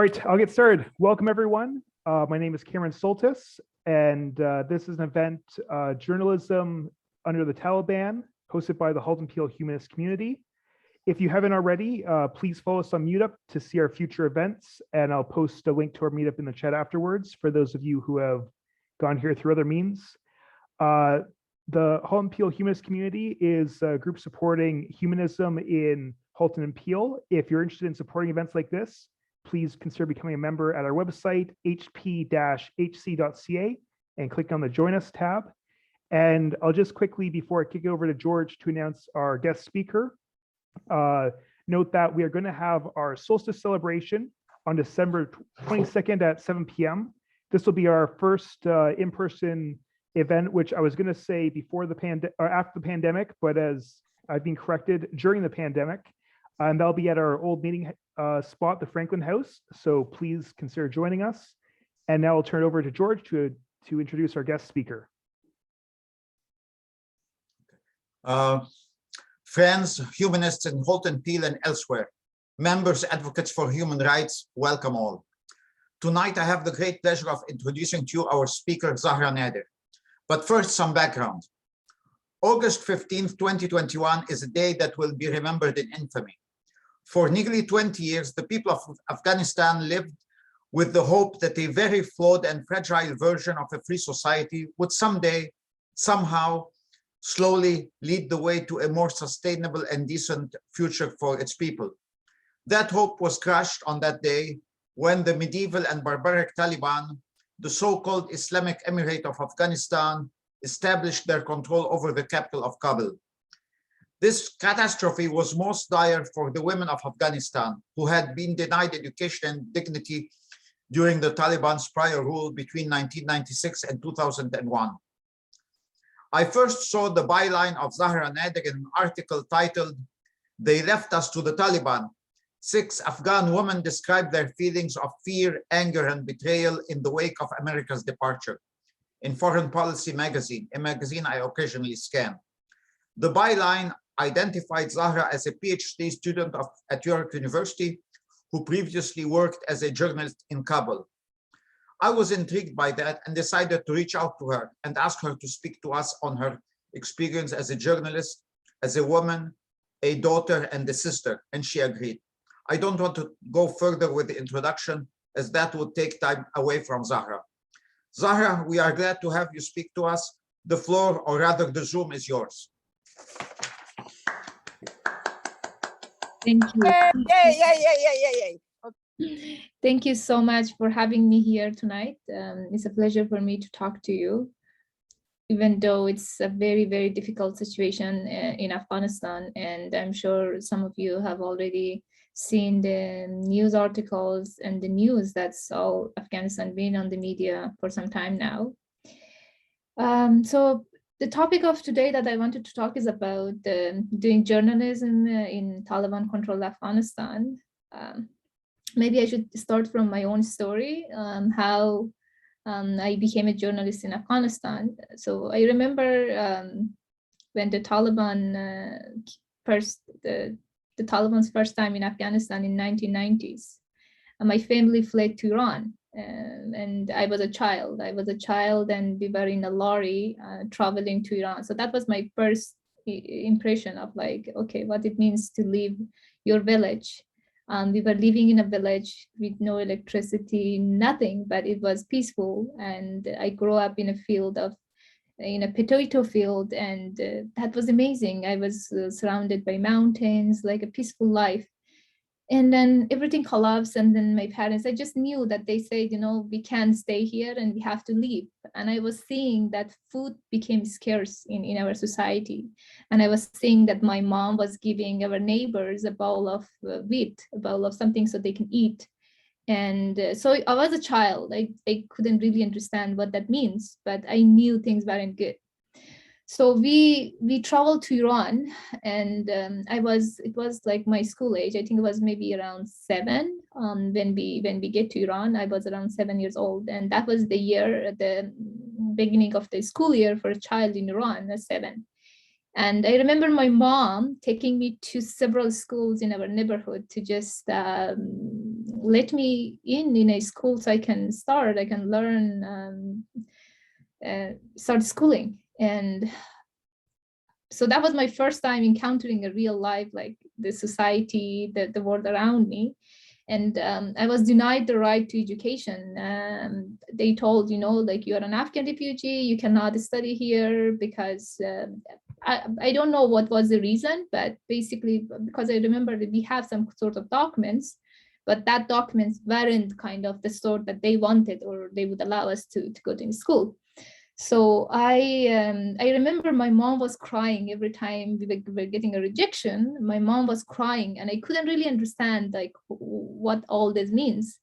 All right, I'll get started. Welcome, everyone. My name is Cameron Soltis, and this is an event, Journalism Under the Taliban, hosted by the Halton Peel Humanist community. If you haven't already, please follow us on Meetup to see our future events, and I'll post a link to our Meetup in the chat afterwards for those of you who have gone here through other means. The Halton Peel Humanist community is a group supporting humanism in Halton and Peel. If you're interested in supporting events like this, please consider becoming a member at our website, hp-hc.ca, and click on the Join Us tab. And I'll just quickly, before I kick it over to George to announce our guest speaker, note that we are going to have our solstice celebration on December 22nd at 7 p.m. This will be our first in-person event, which I was going to say before the after the pandemic, but as I've been corrected, during the pandemic. And that'll be at our old meeting spot, the Franklin House. So please consider joining us. And now I'll turn it over to George to introduce our guest speaker. Friends, humanists in Halton, Peel, and elsewhere, members, advocates for human rights, welcome all. Tonight, I have the great pleasure of introducing to you our speaker, Zahra Nader. But first, some background. August 15th, 2021 is a day that will be remembered in infamy. For nearly 20 years, the people of Afghanistan lived with the hope that a very flawed and fragile version of a free society would someday, somehow, slowly lead the way to a more sustainable and decent future for its people. That hope was crushed on that day when the medieval and barbaric Taliban, the so-called Islamic Emirate of Afghanistan, established their control over the capital of Kabul. This catastrophe was most dire for the women of Afghanistan, who had been denied education and dignity during the Taliban's prior rule between 1996 and 2001. I first saw the byline of Zahra Nader in an article titled, "They Left Us to the Taliban." 6 Afghan women described their feelings of fear, anger, and betrayal in the wake of America's departure, in Foreign Policy magazine, a magazine I occasionally scan. The byline identified Zahra as a Ph.D. student at York University who previously worked as a journalist in Kabul. I was intrigued by that and decided to reach out to her and ask her to speak to us on her experience as a journalist, as a woman, a daughter, and a sister, and she agreed. I don't want to go further with the introduction, as that would take time away from Zahra. Zahra, we are glad to have you speak to us. The floor, or rather the Zoom, is yours. Thank you. Yay. Thank you so much for having me here tonight. It's a pleasure for me to talk to you, even though it's a very, very difficult situation in Afghanistan. And I'm sure some of you have already seen the news articles and the news that's all Afghanistan been on the media for some time now. So the topic of today that I wanted to talk is about doing journalism in Taliban-controlled Afghanistan. Maybe I should start from my own story, how I became a journalist in Afghanistan. So I remember when the Taliban's first time in Afghanistan in 1990s. My family fled to Iran, and I was a child. And we were in a lorry traveling to Iran. So that was my first impression of like, okay, what it means to leave your village. We were living in a village with no electricity, nothing, but it was peaceful. And I grew up in a potato field, and that was amazing. I was surrounded by mountains, like a peaceful life. And then everything collapsed, and then my parents, I just knew that they said, we can't stay here and we have to leave. And I was seeing that food became scarce in our society. And I was seeing that my mom was giving our neighbors a bowl of wheat, a bowl of something so they can eat. And so I was a child. I couldn't really understand what that means, but I knew things weren't good. So we traveled to Iran, and it was like my school age. I think it was maybe around 7 when we get to Iran. I was around 7 years old, and that was the beginning of the school year for a child in Iran, 7. And I remember my mom taking me to several schools in our neighborhood to just let me in a school so I can learn, start schooling. And so that was my first time encountering a real life, like the society, the world around me. And I was denied the right to education. They told, like, you're an Afghan refugee, you cannot study here because I don't know what was the reason, but basically, because I remember that we have some sort of documents, but that documents weren't kind of the sort that they wanted or they would allow us to go to school. So I remember my mom was crying every time we were getting a rejection. My mom was crying, and I couldn't really understand like what all this means.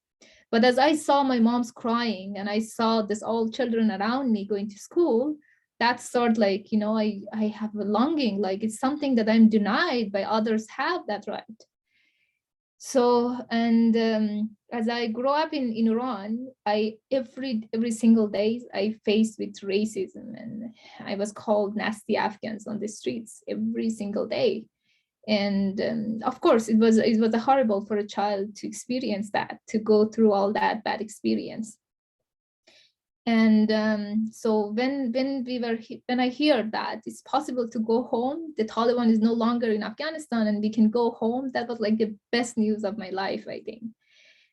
But as I saw my mom's crying, and I saw this all children around me going to school, that sort like, I have a longing, like it's something that I'm denied by others have that right. So, and as I grow up in Iran, every single day I faced with racism, and I was called nasty Afghans on the streets every single day. And of course, it was horrible for a child to experience that, to go through all that bad experience. And so when I heard that it's possible to go home, the Taliban is no longer in Afghanistan and we can go home, that was like the best news of my life, I think.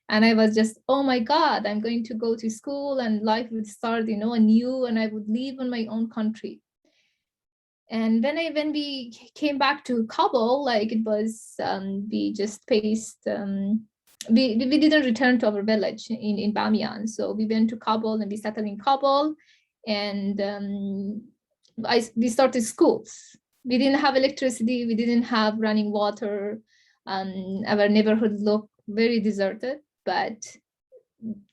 And I was just, oh my God, I'm going to go to school and life would start, anew, and I would live in my own country. And when we came back to Kabul, like it was, we just faced, we didn't return to our village in Bamiyan. So we went to Kabul and we settled in Kabul, and we started schools. We didn't have electricity, we didn't have running water. Our neighborhood looked very deserted, but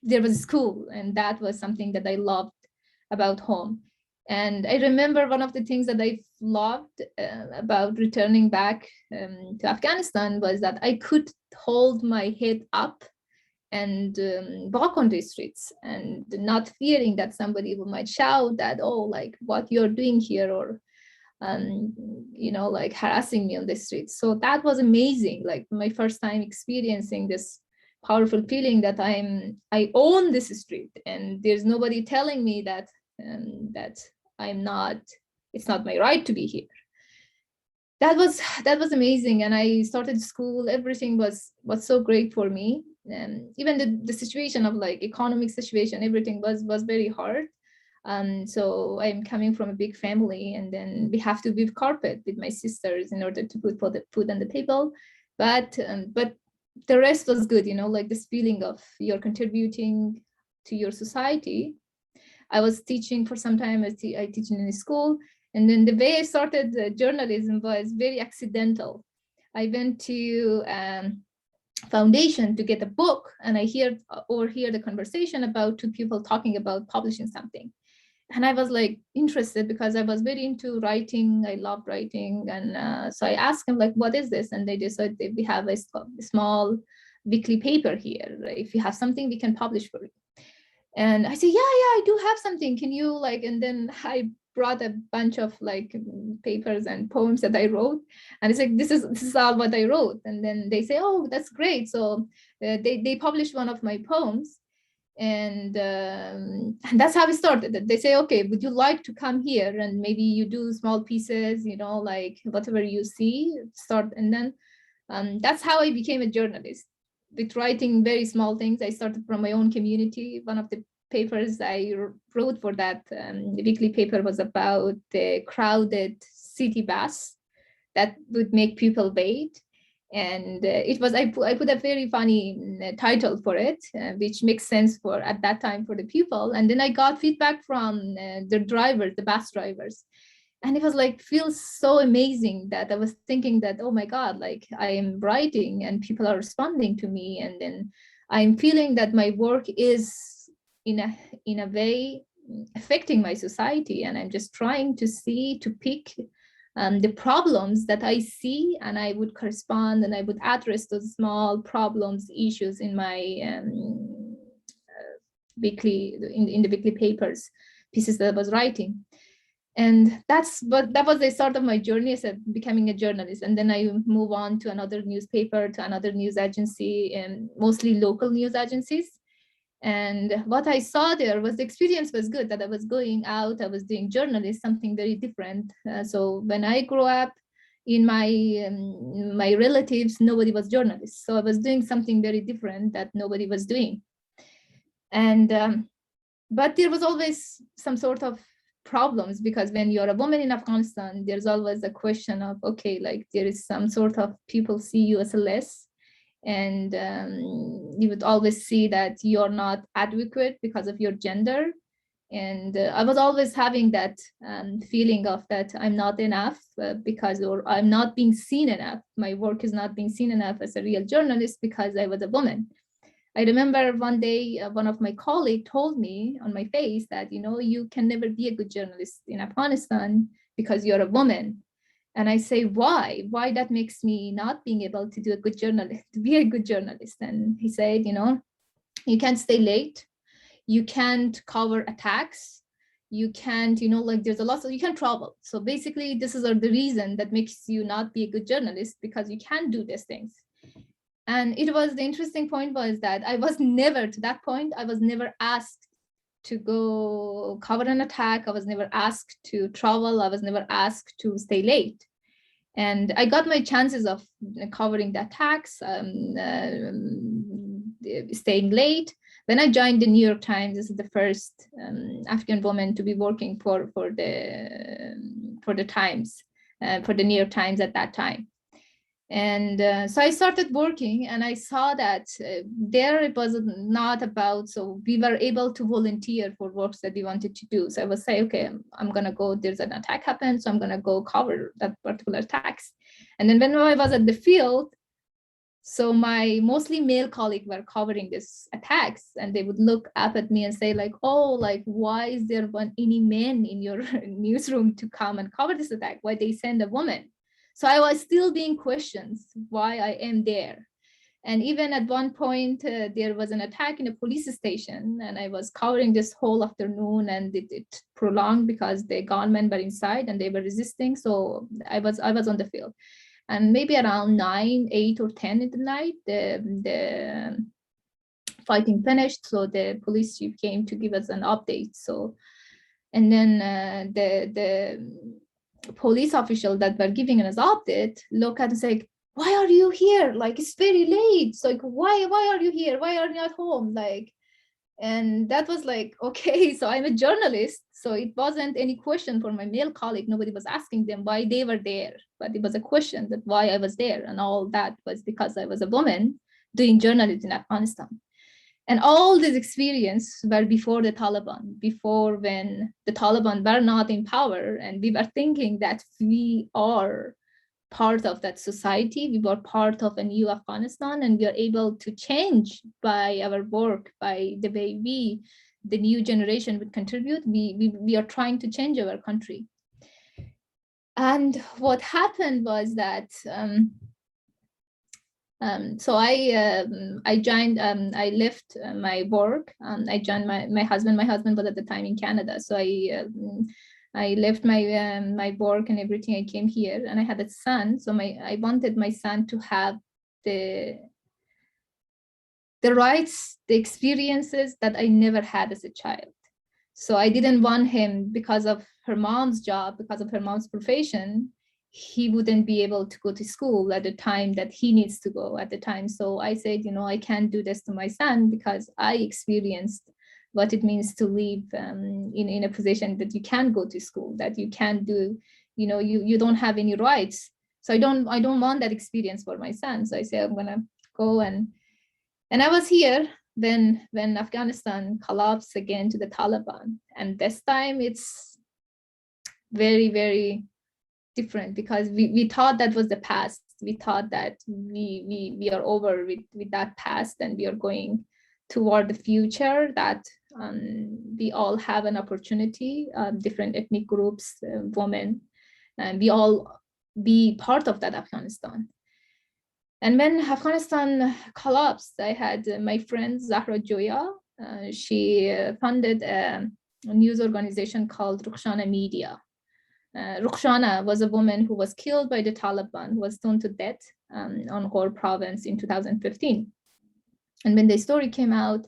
there was a school, and that was something that I loved about home. And I remember one of the things that I loved about returning back to Afghanistan was that I could hold my head up and walk on the streets and not fearing that somebody might shout that, oh, like what you're doing here, or, like harassing me on the streets. So that was amazing. Like my first time experiencing this powerful feeling that I own this street and there's nobody telling me that it's not my right to be here. That was amazing. And I started school, everything was so great for me. And even the situation of like economic situation, everything was very hard. So I'm coming from a big family, and then we have to weave carpet with my sisters in order to put the food on the table. But the rest was good, like this feeling of you're contributing to your society. I was teaching for some time. I teach in a school, and then the way I started journalism was very accidental. I went to foundation to get a book, and I overhear the conversation about two people talking about publishing something, and I was like interested because I was very into writing. I loved writing, and so I asked them like, "What is this?" And they decided we have a small weekly paper here. If you have something, we can publish for you. And I said, yeah, I do have something. Can you like, and then I brought a bunch of like papers and poems that I wrote. And it's like, this is all what I wrote. And then they say, oh, that's great. So they published one of my poems. And that's how it started. They say, okay, would you like to come here? And maybe you do small pieces, like whatever you see, start. And then that's how I became a journalist. With writing very small things. I started from my own community. One of the papers I wrote for that weekly paper was about the crowded city bus that would make people wait. And it was, I put a very funny title for it, which makes sense for at that time for the people. And then I got feedback from the bus drivers. And it was like, feels so amazing that I was thinking that, oh my God, like I am writing and people are responding to me. And then I'm feeling that my work is in a way affecting my society. And I'm just trying to pick the problems that I see, and I would correspond and I would address those small problems, issues in my in the weekly papers, pieces that I was writing. And that was the start of my journey as becoming a journalist. And then I move on to another newspaper, to another news agency, and mostly local news agencies. And what I saw there was the experience was good, that I was going out, I was doing journalism, something very different. So when I grew up, in my relatives, nobody was journalists. So I was doing something very different that nobody was doing. And but there was always some sort of problems, because when you're a woman in Afghanistan, there's always a question of, okay, like there is some sort of people see you as a less, and you would always see that you're not adequate because of your gender. And I was always having that feeling of that I'm not enough because, or I'm not being seen enough. My work is not being seen enough as a real journalist because I was a woman. I remember one day, one of my colleagues told me on my face that, you can never be a good journalist in Afghanistan because you're a woman. And I say, why? Why that makes me not being able to do a good journalist, to be a good journalist? And he said, you can't stay late. You can't cover attacks. You can't, there's a lot of, you can't travel. So basically, this is the reason that makes you not be a good journalist, because you can't do these things. And the interesting point was that I was never, to that point, I was never asked to go cover an attack. I was never asked to travel. I was never asked to stay late. And I got my chances of covering the attacks, staying late. When I joined the New York Times, this is the first Afghan woman to be working for the Times, for the New York Times at that time. And so I started working, and I saw that there it was not about, so we were able to volunteer for works that we wanted to do. So I would say, okay, I'm going to go, there's an attack happened, so I'm going to go cover that particular attacks. And then when I was at the field, so my mostly male colleagues were covering these attacks, and they would look up at me and say like, oh, like, why is there any men in your newsroom to come and cover this attack? Why they send a woman? So I was still being questioned why I am there. And even at one point, there was an attack in a police station, and I was covering this whole afternoon, and it prolonged because the gunmen were inside and they were resisting. So I was on the field. And maybe around 9, 8, or 10 in the night, the fighting finished. So the police chief came to give us an update. So, and then the police official that were giving us update look at and say, why are you here? Like, it's very late. It's like, why are you here? Why are you at home? Like, and that was like, okay, so I'm a journalist. So it wasn't any question for my male colleague. Nobody was asking them why they were there, but it was a question that why I was there. And all that was because I was a woman doing journalism in Afghanistan. And all this experience were before the Taliban, before when the Taliban were not in power, and we were thinking that we are part of that society, we were part of a new Afghanistan, and we are able to change by our work, by the way the new generation would contribute. We are trying to change our country. And what happened was that so I joined, I left my work. I joined my husband. My husband was at the time in Canada. So I left my work and everything. I came here, and I had a son. So I wanted my son to have the rights, the experiences that I never had as a child. So I didn't want him, because of her mom's job, because of her mom's profession, he wouldn't be able to go to school at the time that he needs to go at the time. So I said, I can't do this to my son, because I experienced what it means to live in a position that you can't go to school, that you can't do, you don't have any rights. So I don't want that experience for my son. So I said, I'm gonna go, and I was here when Afghanistan collapsed again to the Taliban. And this time it's very, very different, because we thought that was the past. We thought that we are over with that past, and we are going toward the future, that we all have an opportunity, different ethnic groups, women, and we all be part of that Afghanistan. And when Afghanistan collapsed, I had my friend Zahra Joya. She funded a news organization called Rukhshana Media. Rukhsana was a woman who was killed by the Taliban, who was stoned to death on Ghor province in 2015. And when the story came out,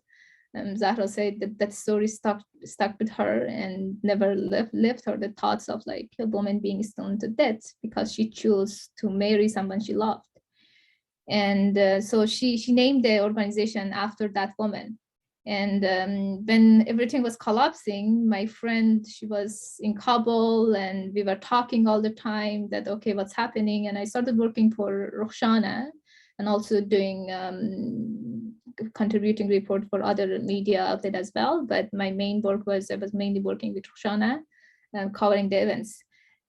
Zahra said that that story stuck with her and never left her the thoughts of like a woman being stoned to death because she chose to marry someone she loved. And so she named the organization after that woman. And when everything was collapsing, my friend, she was in Kabul and we were talking all the time that, okay, what's happening? And I started working for Rukhsana and also doing contributing report for other media outlet as well. But my main work was, I was mainly working with Rukhsana, covering the events.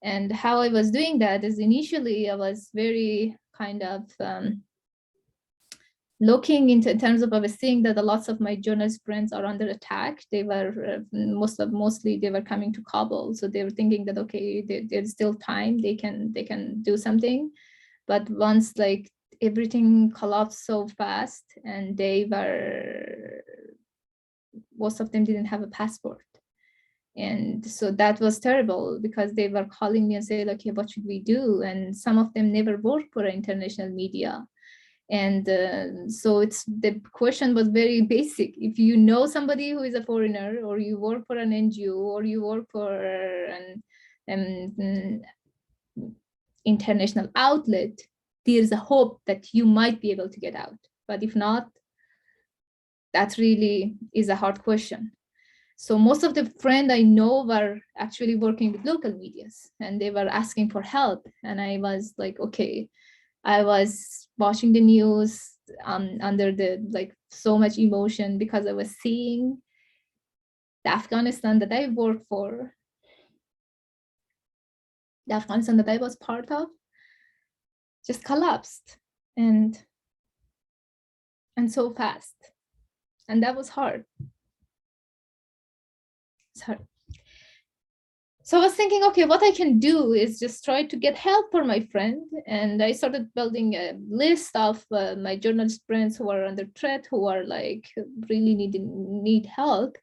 And how I was doing that is initially I was very kind of looking into in terms of I was seeing that lots of my journalist friends are under attack. They were mostly they were coming to Kabul, so they were thinking that okay, there's still time, they can do something. But once like everything collapsed so fast, and most of them didn't have a passport. And so that was terrible because they were calling me and saying, okay, what should we do? And some of them never worked for international media. And so the question was very basic. If you know somebody who is a foreigner, or you work for an NGO, or you work for an international outlet, there's a hope that you might be able to get out. But if not, that really is a hard question. So most of the friends I know were actually working with local medias, and they were asking for help. And I was like, okay, I was watching the news under the like so much emotion because I was seeing the Afghanistan that I worked for, the Afghanistan that I was part of, just collapsed and so fast. And that was hard. It's hard. So I was thinking, okay, what I can do is just try to get help for my friend. And I started building a list of my journalist friends who are under threat, who are like really need help.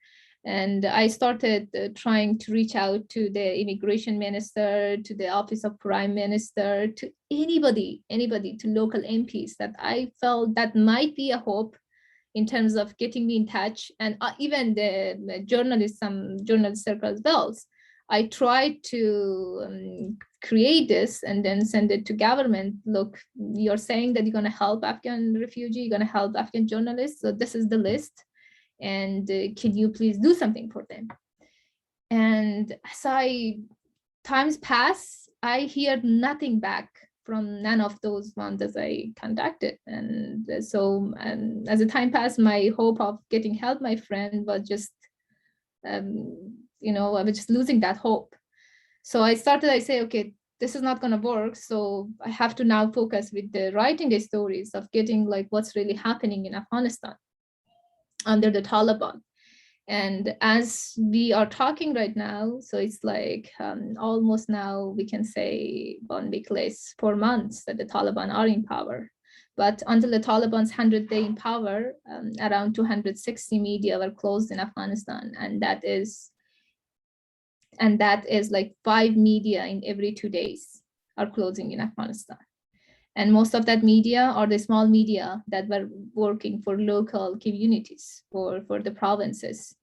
And I started trying to reach out to the immigration minister, to the office of prime minister, to anybody, to local MPs that I felt that might be a hope in terms of getting me in touch. And even the journalists, some journalist circles bells. I tried to create this and then send it to government. Look, you're saying that you're going to help Afghan refugee, you're going to help Afghan journalists. So this is the list. And can you please do something for them? And as times pass, I hear nothing back from none of those ones that I contacted. And so as the time passed, my hope of getting help, my friend, was just, I was just losing that hope. So I say, okay, this is not going to work. So I have to now focus with the writing the stories of getting like what's really happening in Afghanistan under the Taliban. And as we are talking right now, so it's like almost now we can say 1 week less, 4 months that the Taliban are in power. But until the Taliban's 100 day in power, around 260 media were closed in Afghanistan. And that is like 5 media in every 2 days are closing in Afghanistan. And most of that media are the small media that were working for local communities, for the provinces.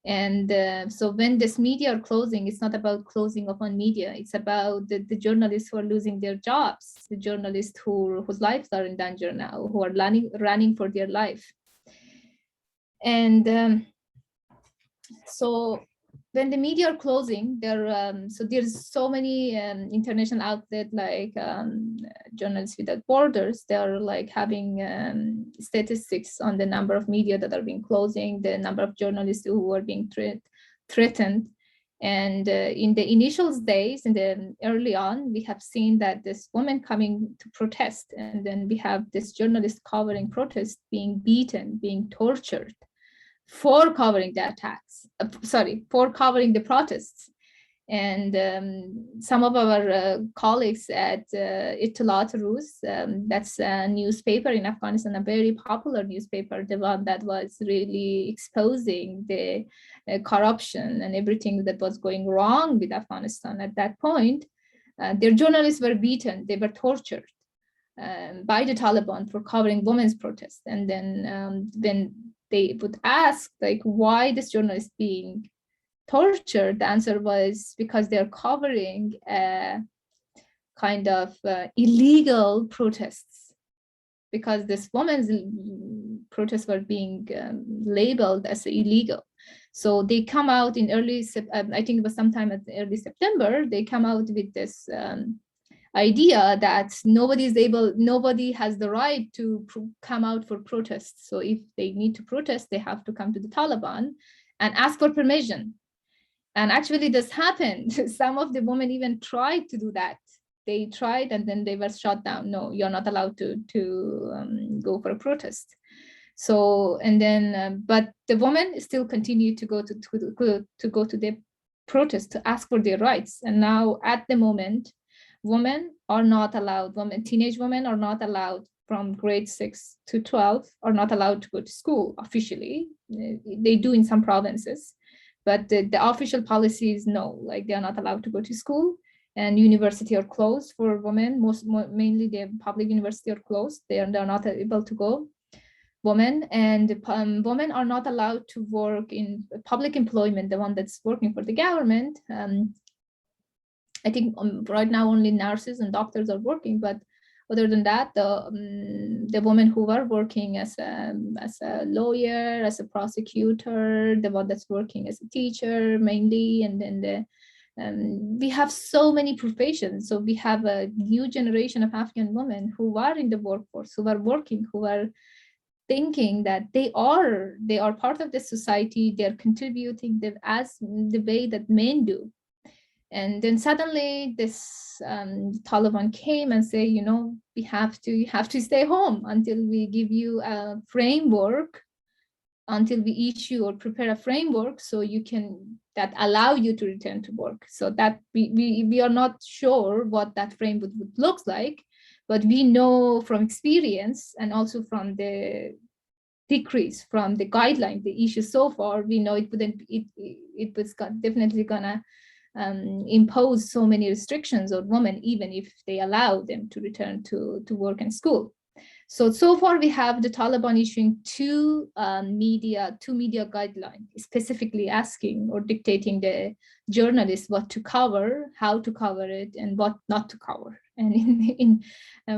And so when this media are closing, it's not about closing of one media. It's about the journalists who are losing their jobs, the journalists whose lives are in danger now, who are running for their life. And so when the media are closing, so there's so many international outlets like Journalists Without Borders. They are like having statistics on the number of media that are being closing, the number of journalists who are being threatened. And in the initial days, early on, we have seen that this woman coming to protest, and then we have this journalist covering protest being beaten, being tortured, for covering the attacks, for covering the protests. And some of our colleagues at Untitled that's a newspaper in Afghanistan, a very popular newspaper, the one that was really exposing the corruption and everything that was going wrong with Afghanistan at that point. Their journalists were beaten, they were tortured by the Taliban for covering women's protests. And then when they would ask, like, why this journalist being tortured, the answer was because they're covering kind of illegal protests, because this woman's protests were being labeled as illegal. So they come out in early, I think it was sometime at early September, they come out with this idea that nobody has the right to come out for protests. So if they need to protest, they have to come to the Taliban and ask for permission. And actually this happened. Some of the women even tried to do that. They tried and then they were shut down. No, you're not allowed to go for a protest. So, and then, but the women still continue to go to the protest to ask for their rights. And now at the moment, women are not allowed, teenage women are not allowed from grade 6 to 12 are not allowed to go to school officially. They do in some provinces. But the official policy is no, like they are not allowed to go to school, and university are closed for women. Mainly the public university are closed. They're not able to go. Women women are not allowed to work in public employment, the one that's working for the government. I think right now only nurses and doctors are working, but other than that, the women who are working as a lawyer, as a prosecutor, the one that's working as a teacher mainly, and then we have so many professions. So we have a new generation of Afghan women who are in the workforce, who are working, who are thinking that they are part of the society, they're contributing as the way that men do. And then suddenly this Taliban came and say, you know, you have to stay home until we give you a framework, until we issue or prepare a framework so you can, that allow you to return to work. So that we are not sure what that framework would look like, but we know from experience and also from the decrease from the guideline, the issue so far, we know it was definitely gonna impose so many restrictions on women, even if they allow them to return to work and school. So far we have the Taliban issuing two media guidelines, specifically asking or dictating the journalists what to cover, how to cover it, and what not to cover. And in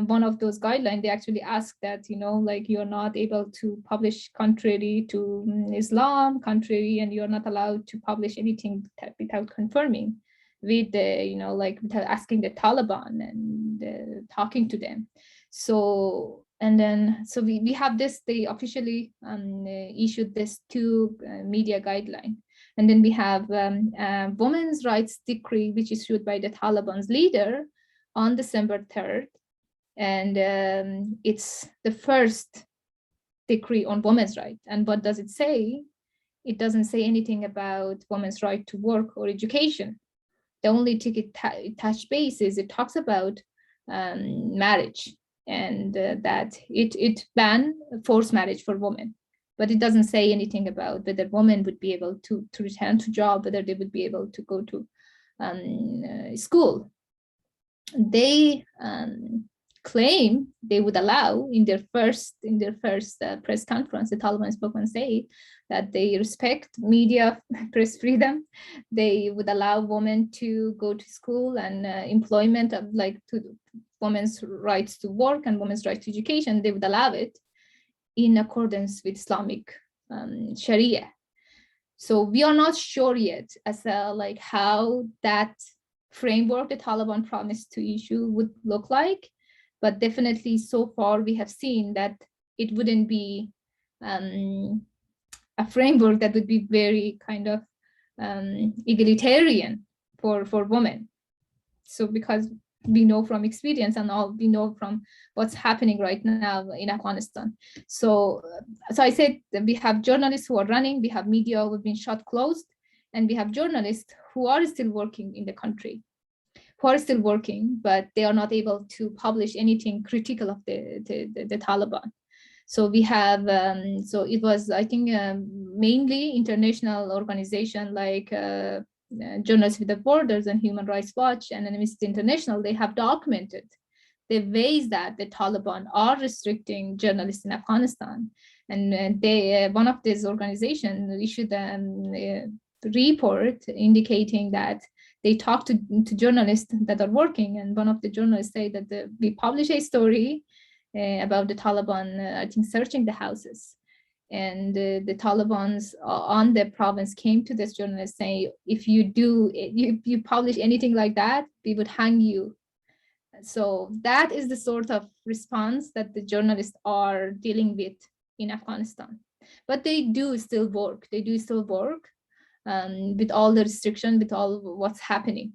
one of those guidelines, they actually ask that, you know, like you're not able to publish contrary to Islam, and you're not allowed to publish anything without confirming with the, you know, like without asking the Taliban and talking to them. So, and then, so we have this, they officially issued this two media guideline. And then we have a women's rights decree, which is issued by the Taliban's leader on December 3rd. And it's the first decree on women's rights. And what does it say? It doesn't say anything about women's right to work or education. The only thing it touch base is it talks about marriage, and that it ban forced marriage for women. But it doesn't say anything about whether women would be able to return to job, whether they would be able to go to school. They claim they would allow in their first press conference, the Taliban spokesman say that they respect media press freedom. They would allow women to go to school and employment of like to women's rights to work and women's rights to education. They would allow it in accordance with Islamic Sharia. So we are not sure yet as like how that framework the Taliban promised to issue would look like, but definitely so far we have seen that it wouldn't be a framework that would be very kind of egalitarian for women. So because we know from experience and all we know from what's happening right now in Afghanistan. So I said that we have journalists who are running, we have media who have been shut closed, and we have journalists who are still working in the country, who are still working, but they are not able to publish anything critical of the Taliban. So we have, so it was, I think, mainly international organization like Journalists Without Borders and Human Rights Watch and Amnesty International. They have documented the ways that the Taliban are restricting journalists in Afghanistan. And they, one of these organizations issued a report indicating that they talked to journalists that are working, and one of the journalists said that we publish a story about the Taliban, I think, searching the houses. And the Talibans on the province came to this journalist saying, if you publish anything like that, we would hang you. So that is the sort of response that the journalists are dealing with in Afghanistan. But they do still work. They do still work with all the restriction, with all what's happening.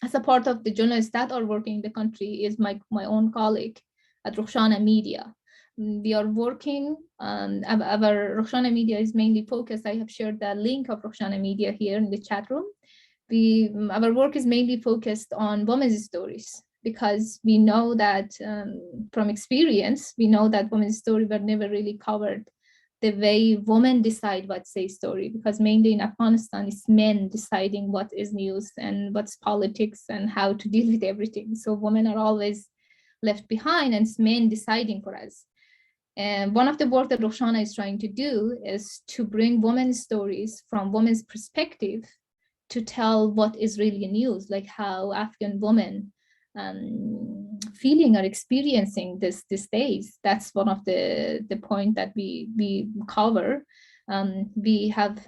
As a part of the journalists that are working in the country is my own colleague at Roxana Media. We are working, our Roxana Media is mainly focused, I have shared the link of Roxana Media here in the chat room. Our work is mainly focused on women's stories, because we know that from experience, we know that women's stories were never really covered the way women decide what say story, because mainly in Afghanistan, it's men deciding what is news and what's politics and how to deal with everything. So women are always left behind, and it's men deciding for us. And one of the work that Roxana is trying to do is to bring women's stories from women's perspective to tell what is really news, like how Afghan women feeling or experiencing these days. That's one of the point that we cover. We have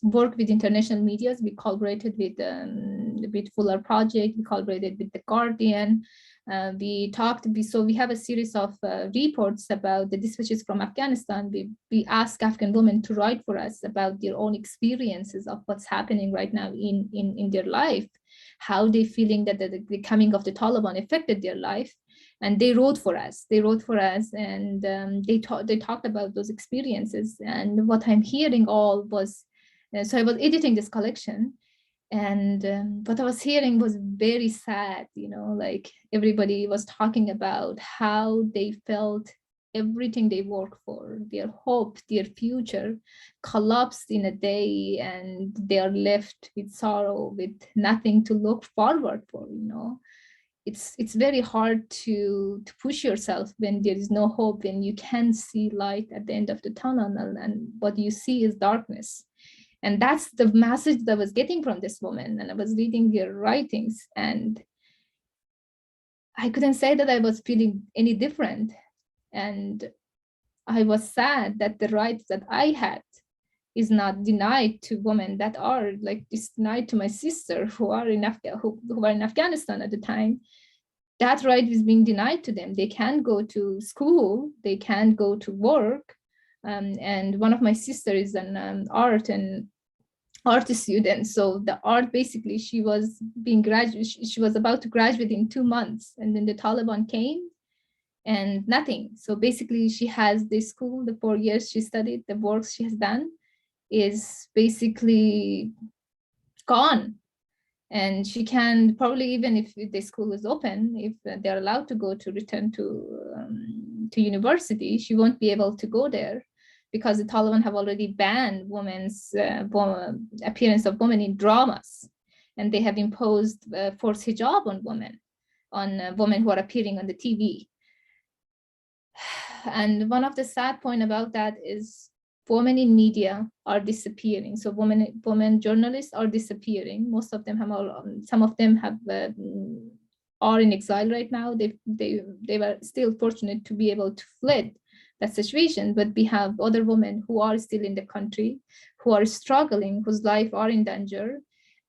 worked with international medias. We collaborated with Fuller Project. We collaborated with The Guardian. So we have a series of reports about the dispatches from Afghanistan. We ask Afghan women to write for us about their own experiences of what's happening right now in their life, how they feeling that the coming of the Taliban affected their life. And they wrote for us. And they talked about those experiences. And what I'm hearing all was, so I was editing this collection, and what I was hearing was very sad, like everybody was talking about how they felt everything they worked for, their hope, their future collapsed in a day, and they are left with sorrow, with nothing to look forward for, It's very hard to push yourself when there is no hope, and you can't see light at the end of the tunnel, and what you see is darkness. And that's the message that I was getting from this woman. And I was reading her writings, and I couldn't say that I was feeling any different. And I was sad that the rights that I had is not denied to women that are like it's denied to my sister who are in Afghanistan at the time. That right is being denied to them. They can't go to school, they can't go to work. And one of my sisters is an art student. So the art, basically, she was about to graduate in 2 months, and then the Taliban came and nothing. So basically she has the school, the 4 years she studied, the works she has done is basically gone. And she can probably, even if the school is open, if they're allowed to return to university, she won't be able to go there, because the Taliban have already banned women's appearance of women in dramas, and they have imposed forced hijab on women who are appearing on the TV. And one of the sad point about that is women in media are disappearing. So women journalists are disappearing. Most of them some of them are in exile right now. They were still fortunate to be able to flee that situation, but we have other women who are still in the country, who are struggling, whose life are in danger,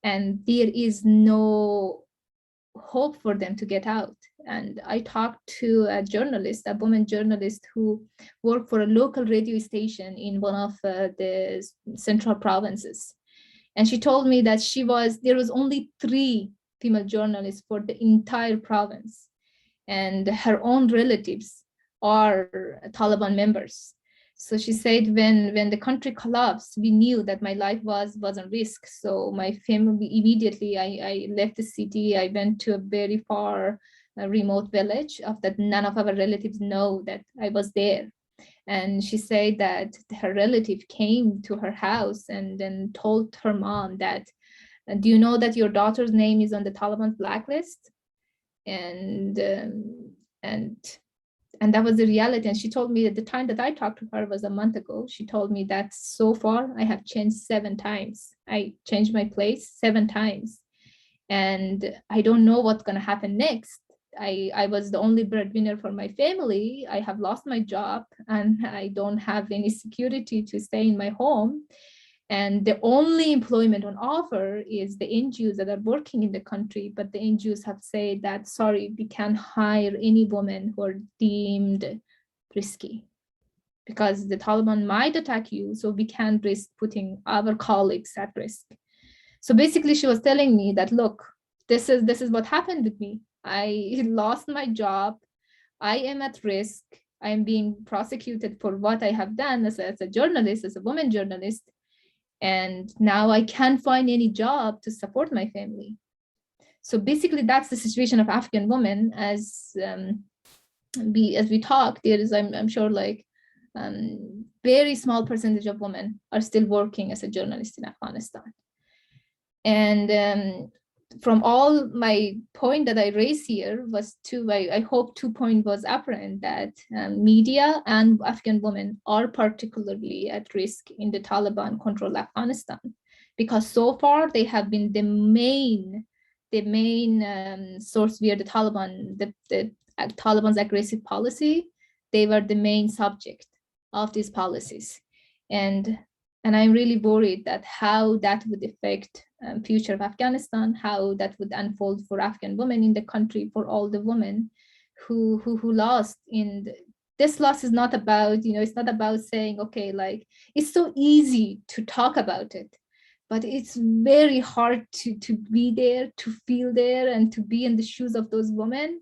and there is no hope for them to get out. And I talked to a woman journalist who worked for a local radio station in one of the central provinces. And she told me that there was only 3 female journalists for the entire province, and her own relatives are Taliban members. So she said, when the country collapsed, we knew that my life was on risk. So my family, immediately, I left the city. I went to a very far remote village of that none of our relatives know that I was there. And she said that her relative came to her house and then told her mom that, do you know that your daughter's name is on the Taliban blacklist? And that was the reality. And she told me at the time that I talked to her was a month ago. She told me that so far I have changed 7 times. I changed my place 7 times. And I don't know what's going to happen next. I was the only breadwinner for my family. I have lost my job and I don't have any security to stay in my home. And the only employment on offer is the NGOs that are working in the country, but the NGOs have said that, sorry, we can't hire any women who are deemed risky because the Taliban might attack you, so we can't risk putting our colleagues at risk. So basically she was telling me that, look, this is what happened with me. I lost my job. I am at risk. I am being prosecuted for what I have done as a journalist, as a woman journalist. And now I can't find any job to support my family. So basically that's the situation of Afghan women. As we talk, there is, I'm sure, like very small percentage of women are still working as a journalist in Afghanistan. And from all my point that I raised here was I hope 2 points was apparent, that media and Afghan women are particularly at risk in the Taliban controlled Afghanistan, because so far they have been the main source where the Taliban, the Taliban's aggressive policy, they were the main subject of these policies. And I'm really worried that how that would affect future of Afghanistan, how that would unfold for Afghan women in the country, for all the women who lost. This loss is not about, it's not about saying, okay, like, it's so easy to talk about it, but it's very hard to be there, to feel there, and to be in the shoes of those women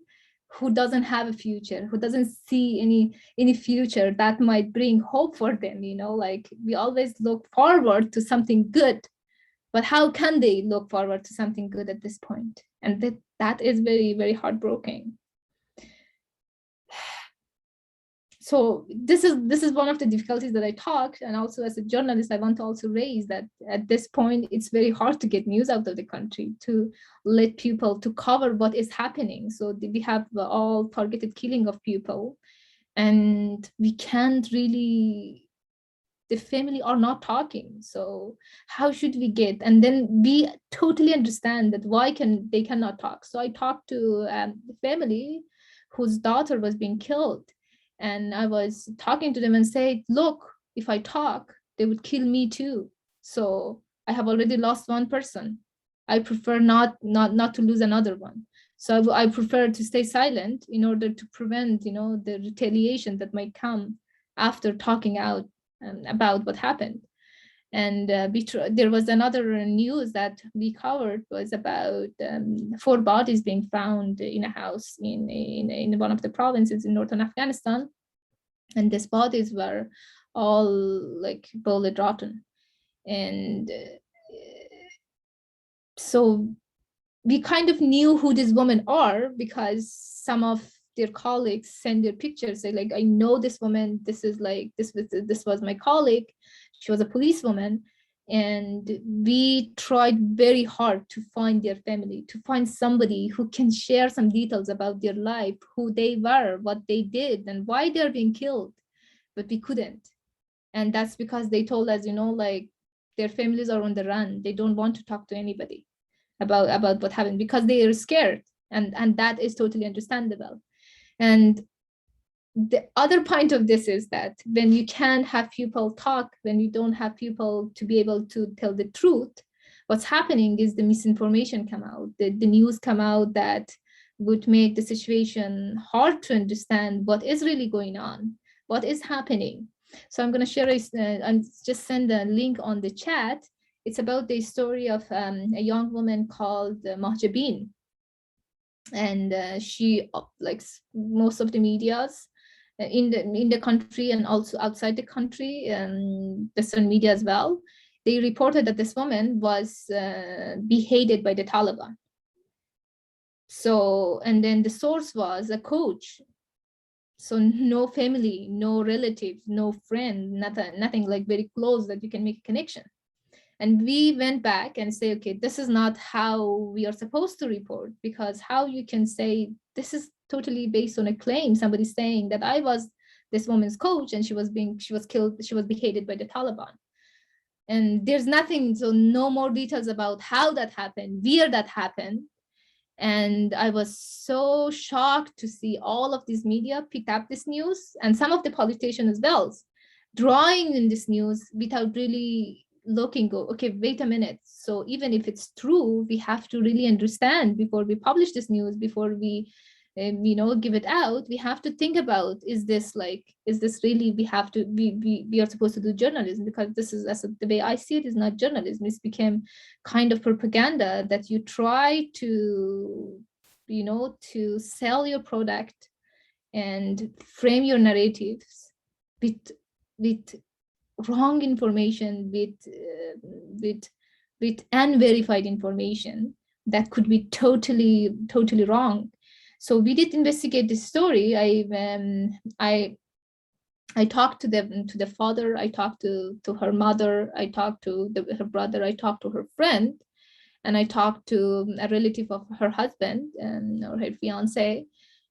who doesn't have a future, who doesn't see any future that might bring hope for them. Like, we always look forward to something good, but how can they look forward to something good at this point? And that is very, very heartbreaking. So this is one of the difficulties that I talk, and also as a journalist, I want to also raise that at this point, it's very hard to get news out of the country, to let people to cover what is happening. So we have all targeted killing of people, and we can't really, the family are not talking. So how should we get, and then we totally understand that they cannot talk. So I talked to the family whose daughter was being killed. And I was talking to them and said, look, if I talk, they would kill me too. So I have already lost one person. I prefer not to lose another one. So I prefer to stay silent in order to prevent, the retaliation that might come after talking out about what happened. And there was another news that we covered, was about 4 bodies being found in a house in one of the provinces in northern Afghanistan. And these bodies were all like bullet rotten. And so we kind of knew who these women are, because some of their colleagues send their pictures, say, like, I know this woman, this was my colleague, she was a policewoman. And we tried very hard to find their family, to find somebody who can share some details about their life, who they were, what they did, and why they're being killed. But we couldn't. And that's because they told us, like, their families are on the run. They don't want to talk to anybody about what happened, because they are scared. And that is totally understandable. And the other point of this is that when you can't have people talk, when you don't have people to be able to tell the truth, what's happening is the misinformation come out, the news come out that would make the situation hard to understand what is really going on, what is happening. So I'm going to share and just send a link on the chat. It's about the story of a young woman called Mahjabeen. And she, like most of the medias, in the country and also outside the country, Western media as well. They reported that this woman was beheaded by the Taliban. So, and then the source was a coach. So no family, no relatives, no friend, nothing like very close that you can make a connection. And we went back and say, okay, this is not how we are supposed to report, because how you can say this is totally based on a claim, somebody saying that I was this woman's coach and she was killed, she was beheaded by the Taliban. And there's nothing, so no more details about how that happened, where that happened. And I was so shocked to see all of these media picked up this news, and some of the politicians as well, drawing in this news without really looking, go, okay, wait a minute. So even if it's true, we have to really understand before we publish this news, before we give it out, we have to think about, is this really, we are supposed to do journalism? Because this is, as the way I see it, is not journalism. It's became kind of propaganda that you try to to sell your product and frame your narratives with wrong information, with unverified information that could be totally wrong. So we did investigate this story. I talked to the father, I talked to her mother, I talked to her brother, I talked to her friend, and I talked to a relative of her husband or her fiance.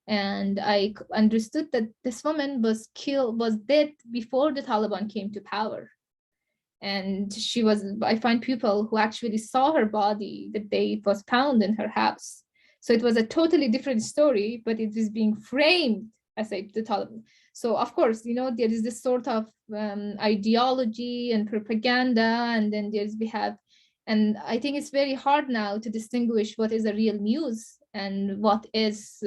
And I understood that this woman was dead before the Taliban came to power. And I find people who actually saw her body the day it was found in her house. So it was a totally different story, but it is being framed as the Taliban. So of course, there is this sort of ideology and propaganda, and then and I think it's very hard now to distinguish what is a real news and what is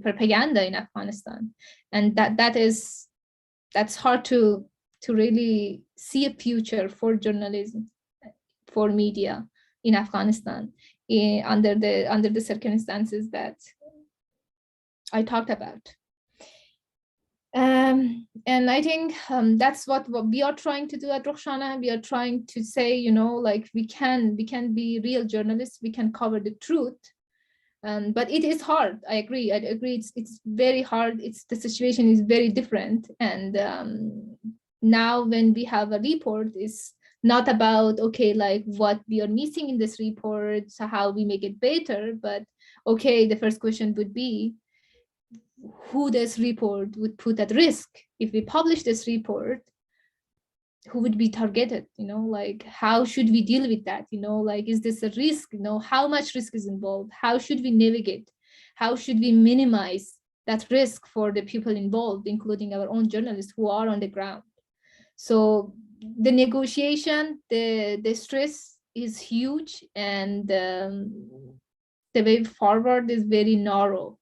propaganda in Afghanistan. And that's hard to really see a future for journalism, for media in Afghanistan under the circumstances that I talked about. And I think that's what we are trying to do at Rokhshana. We are trying to say, like we can be real journalists, we can cover the truth. But it is hard. I agree. It's very hard. The situation is very different. And now when we have a report, it's not about, okay, like what we are missing in this report, so how we make it better, but okay, the first question would be, who this report would put at risk? If we publish this report, who would be targeted? Like how should we deal with that? Like, is this a risk? How much risk is involved? How should we navigate? How should we minimize that risk for the people involved, including our own journalists who are on the ground? So the negotiation, the stress is huge, and the way forward is very narrow.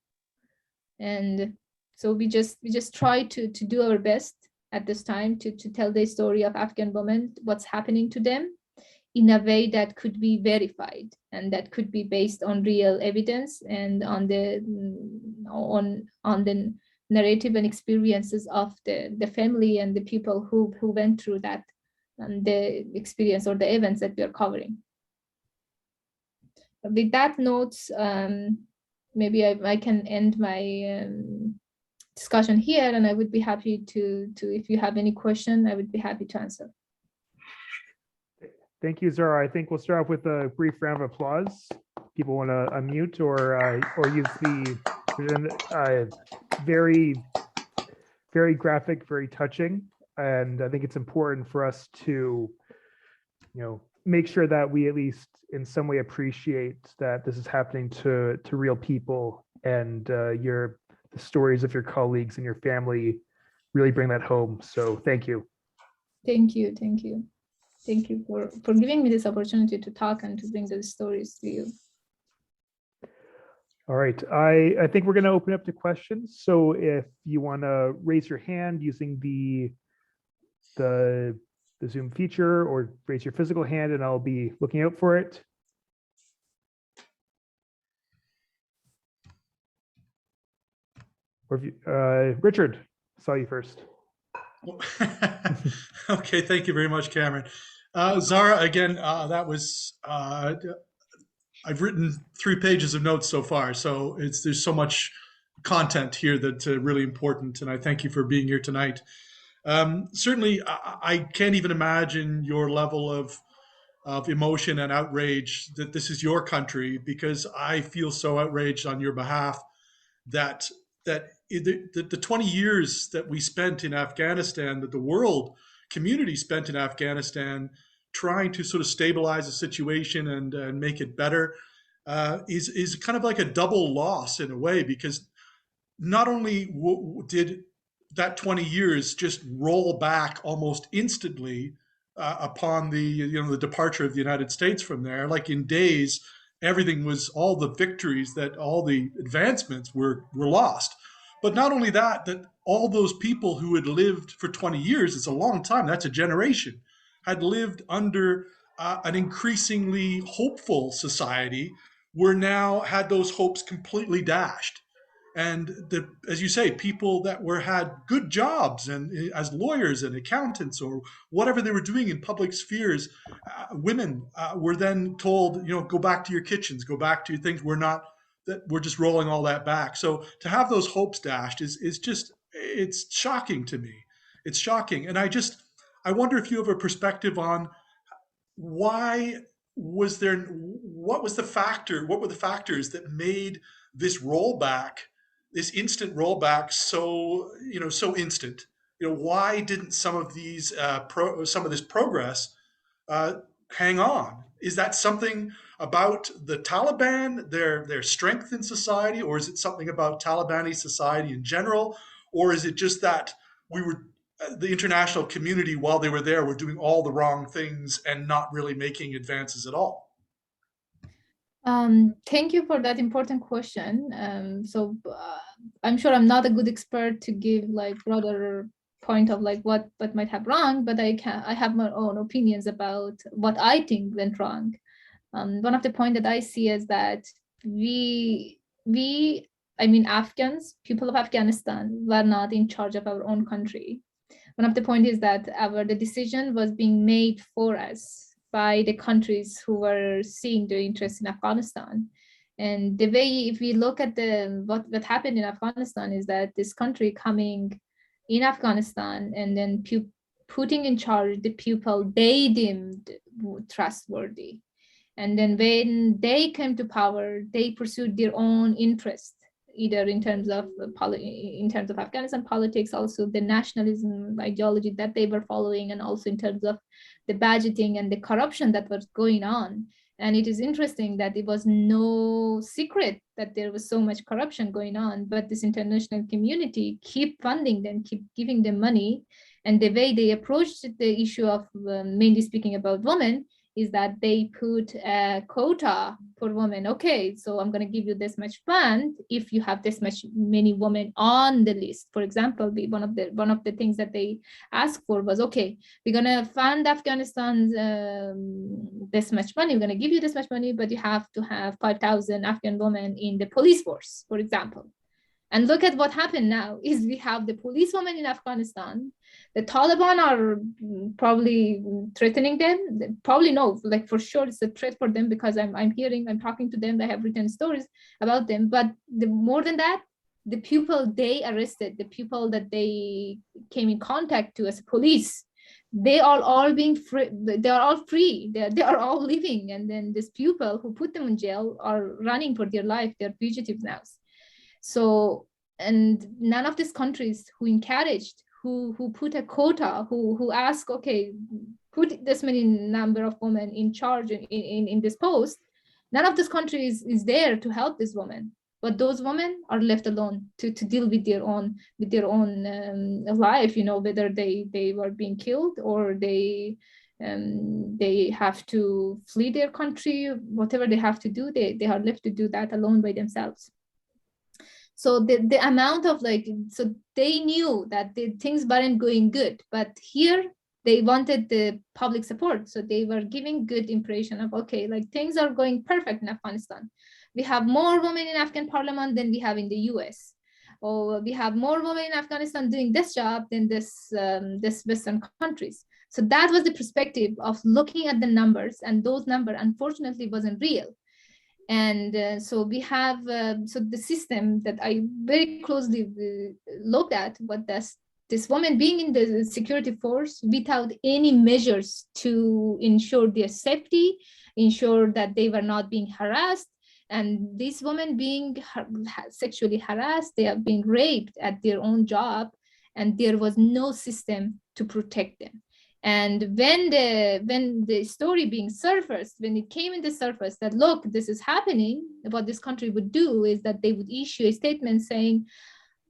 And so we just try to do our best at this time to tell the story of Afghan women, what's happening to them, in a way that could be verified and that could be based on real evidence and on the narrative and experiences of the family and the people who went through that, the experience or the events that we are covering. With that note, maybe I can end my discussion here, and I would be happy to if you have any question, I would be happy to answer. Thank you, Zahra. I think we'll start off with a brief round of applause. People want to unmute or use the very, very graphic, very touching. And I think it's important for us to, make sure that we at least in some way appreciate that this is happening to real people, and the stories of your colleagues and your family really bring that home. So thank you. Thank you. Thank you. Thank you for giving me this opportunity to talk and to bring those stories to you. All right, I think we're going to open up to questions. So if you want to raise your hand using the Zoom feature, or raise your physical hand, and I'll be looking out for it. Or if you, Richard. Saw you first. Okay, thank you very much, Cameron. Zahra, again, that was, I've written 3 pages of notes so far, so there's so much content here that's really important, and I thank you for being here tonight. Certainly, I can't even imagine your level of emotion and outrage that this is your country, because I feel so outraged on your behalf that the 20 years that we spent in Afghanistan, that the world community spent in Afghanistan trying to sort of stabilize the situation and make it better, is kind of like a double loss in a way, because not only did that 20 years just roll back almost instantly upon the departure of the United States from there, like in days, everything was, all the victories, that all the advancements were lost. But not only that, that all those people who had lived for 20 years, it's a long time, that's a generation, had lived under an increasingly hopeful society, were now had those hopes completely dashed. And as you say, people that had good jobs and as lawyers and accountants or whatever they were doing in public spheres, women were then told, go back to your kitchens, go back to your things. We're just rolling all that back. So to have those hopes dashed is just, it's shocking to me. It's shocking. And I wonder if you have a perspective on what were the factors that made this rollback, this instant rollback, so instant? Why didn't some of these some of this progress hang on? Is that something about the Taliban, their strength in society, or is it something about Talibani society in general, or is it just that the international community, while they were there, were doing all the wrong things and not really making advances at all? Thank you for that important question. I'm sure I'm not a good expert to give like broader point of like what might have wrong, but I have my own opinions about what I think went wrong. One of the points that I see is that Afghans, people of Afghanistan, were not in charge of our own country. One of the point is that the decision was being made for us by the countries who were seeing their interest in Afghanistan. And the way, if we look at what happened in Afghanistan, is that this country coming in Afghanistan and then putting in charge the people they deemed trustworthy. And then when they came to power, they pursued their own interest, either in terms of Afghanistan politics, also the nationalism ideology that they were following, and also in terms of the budgeting and the corruption that was going on. And it is interesting that it was no secret that there was so much corruption going on, but this international community keep funding them, keep giving them money. And the way they approached the issue of mainly speaking about women is that they put a quota for women. Okay, so I'm going to give you this much fund if you have this many women on the list. For example, one of the things that they asked for was, okay, we're going to fund Afghanistan's this much money. We're going to give you this much money, but you have to have 5,000 Afghan women in the police force, for example. And look at what happened now is we have the police women in Afghanistan. The Taliban are probably threatening them. They probably no, like for sure it's a threat for them, because I'm talking to them. I have written stories about them. But more than that, the people they arrested, the people that they came in contact to as police, they are all being free. They are all free. They are all living. And then these people who put them in jail are running for their life. They're fugitives now. So, and none of these countries who encouraged, who put a quota, who ask, okay, put this many number of women in charge in this post, none of these countries is there to help these women. But those women are left alone to deal with their own life, whether they were being killed or they have to flee their country, whatever they have to do, they are left to do that alone by themselves. So the amount of so they knew that the things weren't going good, but here they wanted the public support. So they were giving good impression of, okay, like things are going perfect in Afghanistan. We have more women in Afghan parliament than we have in the US. oh, we have more women in Afghanistan doing this job than this Western countries. So that was the perspective of looking at the numbers, and those numbers unfortunately wasn't real. And so we have so the system that I very closely looked at, what this woman being in the security force without any measures to ensure their safety, ensure that they were not being harassed, and these women being sexually harassed, they are being raped at their own job, and there was no system to protect them. And when the story being surfaced, when it came in the surface that, look, this is happening, what this country would do is that they would issue a statement saying,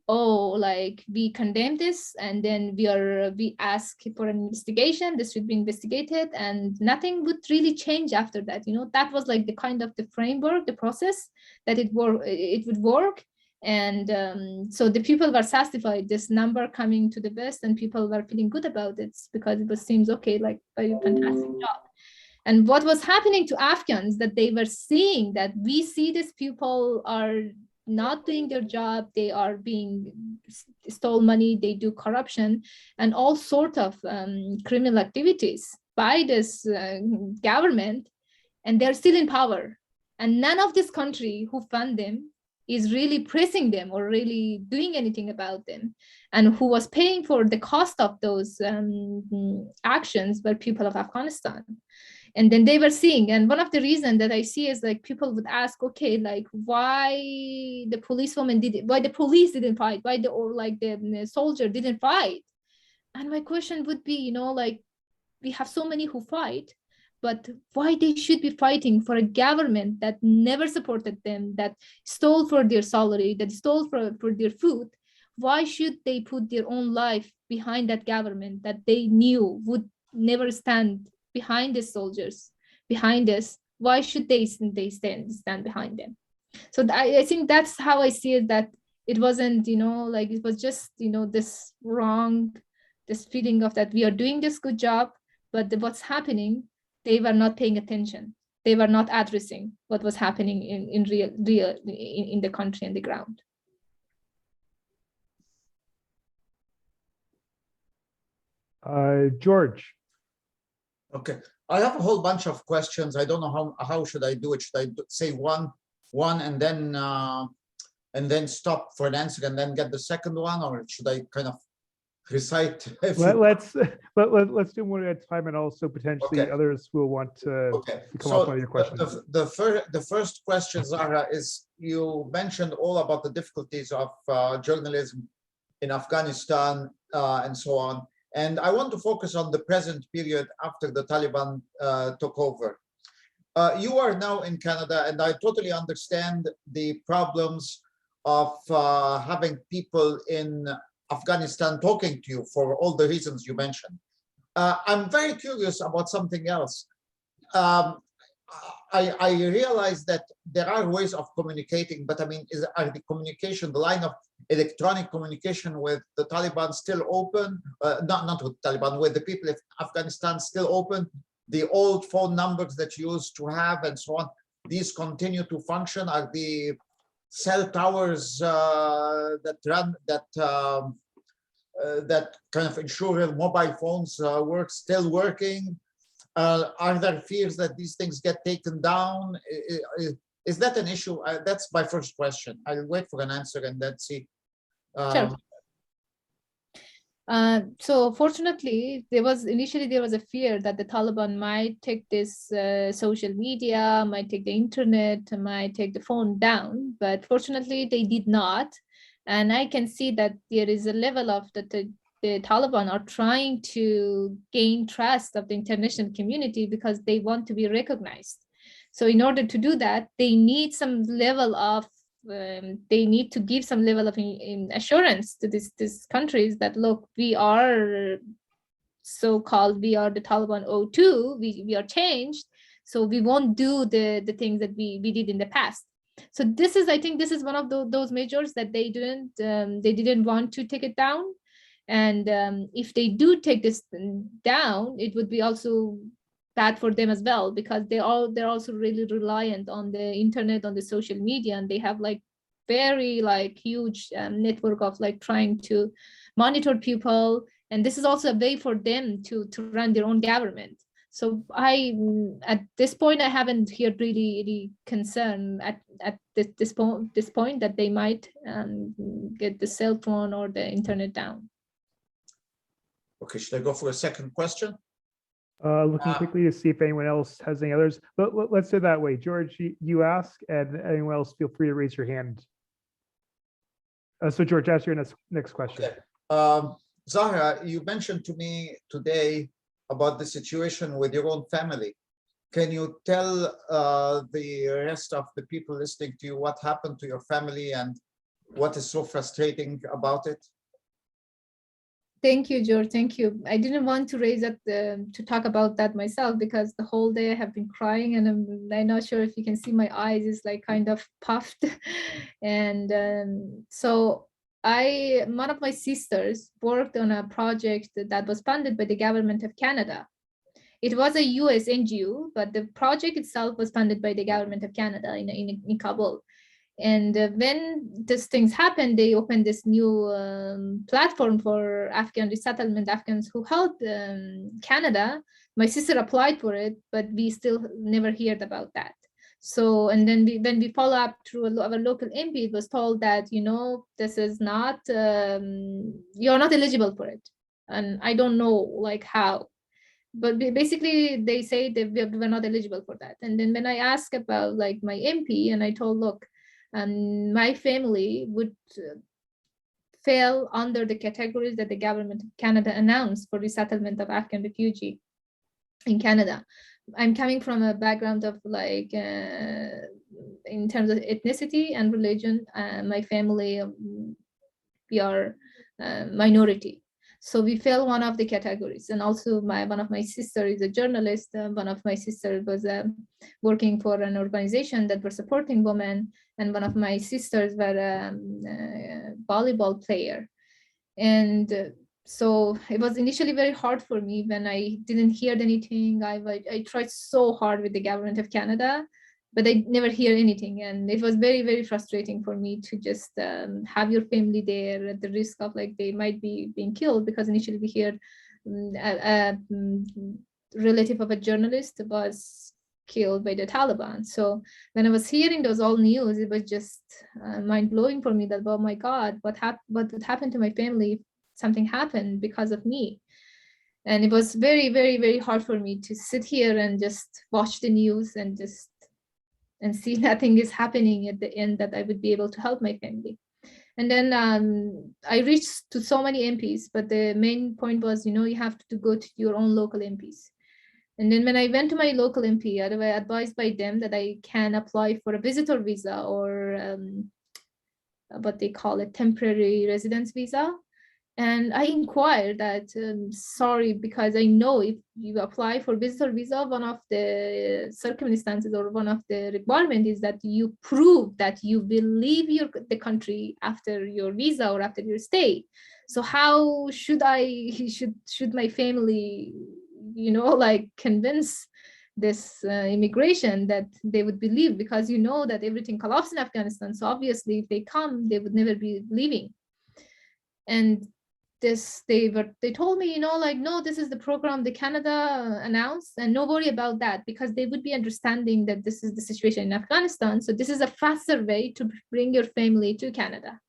oh, like, we condemn this, and then we ask for an investigation, this should be investigated, and nothing would really change after that. That was like the kind of the framework, the process that it would work. And so the people were satisfied, this number coming to the West, and people were feeling good about it because it seems okay, like a fantastic job. And what was happening to Afghans, that they were seeing that we see these people are not doing their job, they are being stole money, they do corruption and all sort of criminal activities by this government, and they're still in power. And none of this country who fund them is really pressing them or really doing anything about them. And who was paying for the cost of those actions were people of Afghanistan. And then they were seeing, and one of the reasons that I see is like people would ask, okay, like why the policewoman why the police didn't fight, why the soldier didn't fight. And my question would be, like, we have so many who fight, but why they should be fighting for a government that never supported them, that stole for their salary, that stole for their food? Why should they put their own life behind that government that they knew would never stand behind the soldiers, behind us? Why should they stand behind them? So I think that's how I see it, that it wasn't, like it was just, this wrong, this feeling of that we are doing this good job, but what's happening, they were not paying attention. They were not addressing what was happening in real in the country and the ground. George. Okay, I have a whole bunch of questions. I don't know how should I do it. Should I say one and then stop for an answer and then get the second one, or should I kind of recite? Let's do one at a time, and also potentially others will want to come up with your questions. The first question, Zahra, is you mentioned all about the difficulties of journalism in Afghanistan and so on. And I want to focus on the present period after the Taliban took over. You are now in Canada, and I totally understand the problems of having people in Afghanistan talking to you for all the reasons you mentioned. I'm very curious about something else. I realize that there are ways of communicating, but I mean, are the line of electronic communication with the Taliban still open? Not with Taliban, with the people of Afghanistan still open? The old phone numbers that you used to have and so on, these continue to function? Are the cell towers that kind of ensure mobile phones still working? Are there fears that these things get taken down? Is that an issue? That's my first question. I'll wait for an answer and then see. Sure. So fortunately, initially there was a fear that the Taliban might take this social media, might take the internet, might take the phone down, but fortunately they did not. And I can see that there is a level of the Taliban are trying to gain trust of the international community because they want to be recognized. So in order to do that, they need some level of they need to give some level of assurance to these countries that, look, we are so-called, we are the Taliban 02, we are changed, so we won't do the things that we did in the past. So this is, I think this is one of those measures that they didn't want to take it down. And if they do take this down, it would be also bad for them as well, because they're also really reliant on the internet, on the social media, and they have like very like huge network of like trying to monitor people. And this is also a way for them to run their own government. So at this point, I haven't heard really concern at this point that they might get the cell phone or the internet down. Okay, should I go for a second question? Looking quickly to see if anyone else has any others, but let's do it that way. George, you ask, and anyone else, feel free to raise your hand. So George, ask your next question. Okay. Zahra, you mentioned to me today about the situation with your own family. Can you tell the rest of the people listening to you what happened to your family and what is so frustrating about it? Thank you, George. Thank you. I didn't want to raise up to talk about that myself because the whole day I have been crying, and I'm not sure if you can see my eyes is like kind of puffed. And so one of my sisters worked on a project that was funded by the government of Canada. It was a US NGO, but the project itself was funded by the government of Canada in Kabul. And when these things happened, they opened this new platform for Afghan resettlement, Afghans who helped Canada. My sister applied for it, but we still never heard about that. So, and then when we follow up through our local MP, it was told that, you know, this is not, you're not eligible for it. And I don't know like how, but basically they say that we're not eligible for that. And then when I asked about like my MP, and I told, look, my family would fail under the categories that the government of Canada announced for resettlement of Afghan refugee in Canada. I'm coming from a background of like, in terms of ethnicity and religion, my family, we are minority. So we fail one of the categories. And also one of my sister is a journalist. One of my sister was working for an organization that were supporting women. And one of my sisters were a volleyball player. And so it was initially very hard for me when I didn't hear anything. I tried so hard with the government of Canada, but I never hear anything. And it was very, very frustrating for me to just have your family there at the risk of like they might be being killed, because initially we heard a relative of a journalist was killed by the Taliban. So when I was hearing those all news, it was just mind blowing for me that, oh my God, what would happen to my family if something happened because of me? And it was very, very, very hard for me to sit here and just watch the news and see nothing is happening at the end, that I would be able to help my family. And then I reached to so many MPs, but the main point was, you know, you have to go to your own local MPs. And then when I went to my local MP, I was advised by them that I can apply for a visitor visa, or what they call it, temporary residence visa. And I inquired that, sorry, because I know if you apply for visitor visa, one of the circumstances or one of the requirements is that you prove that you will leave the country after your visa or after your stay. So how should my family, you know, like convince this immigration that they would believe, because you know that everything collapsed in Afghanistan. So obviously if they come, they would never be leaving. And they told me, you know, like, no, this is the program the Canada announced, and no worry about that, because they would be understanding that this is the situation in Afghanistan. So this is a faster way to bring your family to Canada.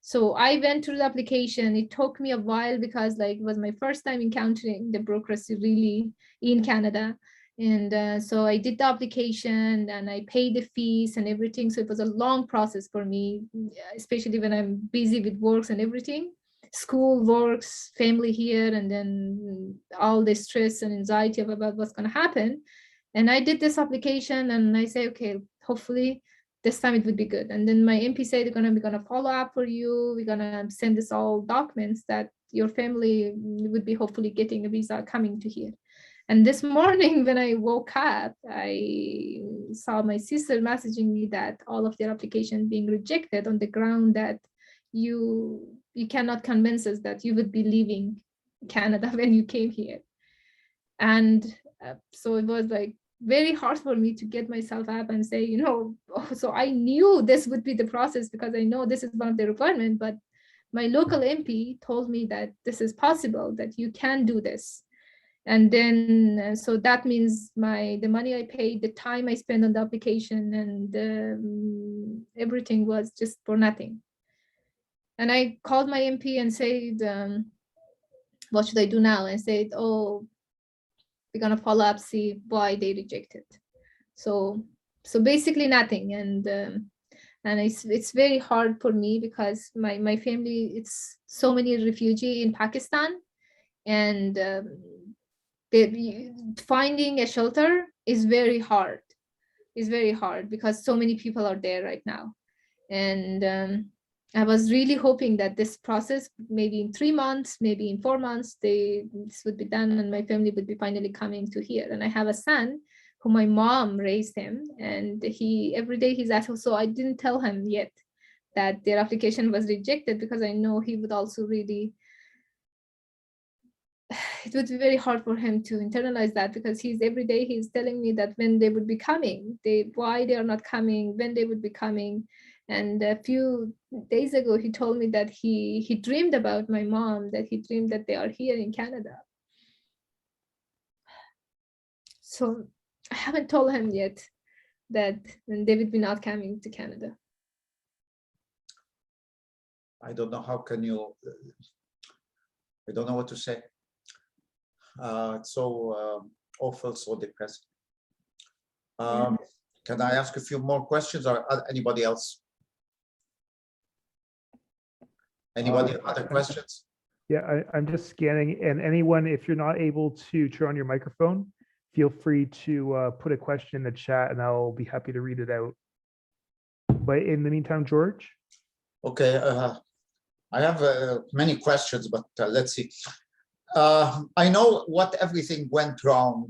So I went through the application. It took me a while because like it was my first time encountering the bureaucracy really in Canada. And so I did the application and I paid the fees and everything. So it was a long process for me, especially when I'm busy with works and everything. School, works, family here, and then all the stress and anxiety about what's going to happen. And I did this application and I say, okay, hopefully this time it would be good. And then my MP said they're going to follow up for you. We're going to send us all documents that your family would be hopefully getting a visa coming to here. And this morning when I woke up, I saw my sister messaging me that all of their applications being rejected on the ground that you cannot convince us that you would be leaving Canada when you came here. And so it was like very hard for me to get myself up and say, you know, so I knew this would be the process because I know this is one of the requirements, but my local MP told me that this is possible, that you can do this. And then, so that means the money I paid, the time I spent on the application, and everything was just for nothing. And I called my MP and said, what should I do now? And said, oh, we're gonna follow up, see why they rejected. So basically nothing. And it's very hard for me because my family, it's so many refugees in Pakistan, and finding a shelter is very hard. It's very hard because so many people are there right now. And I was really hoping that this process, maybe in 3 months, maybe in 4 months, this would be done and my family would be finally coming to here. And I have a son who my mom raised him, and every day he's asking. So I didn't tell him yet that their application was rejected because I know he would also really, it would be very hard for him to internalize that, because every day he's telling me that when they would be coming, why they are not coming, when they would be coming. And a few days ago, he told me that he dreamed about my mom, that he dreamed that they are here in Canada. So I haven't told him yet that they would be not coming to Canada. I don't know how can you, I don't know what to say. It's so awful, so depressing. Can I ask a few more questions, or anybody else? Anybody other questions? Yeah, I'm just scanning, and anyone, if you're not able to turn on your microphone, feel free to put a question in the chat and I'll be happy to read it out. But in the meantime, George? Okay, I have many questions, but let's see. I know what everything went wrong.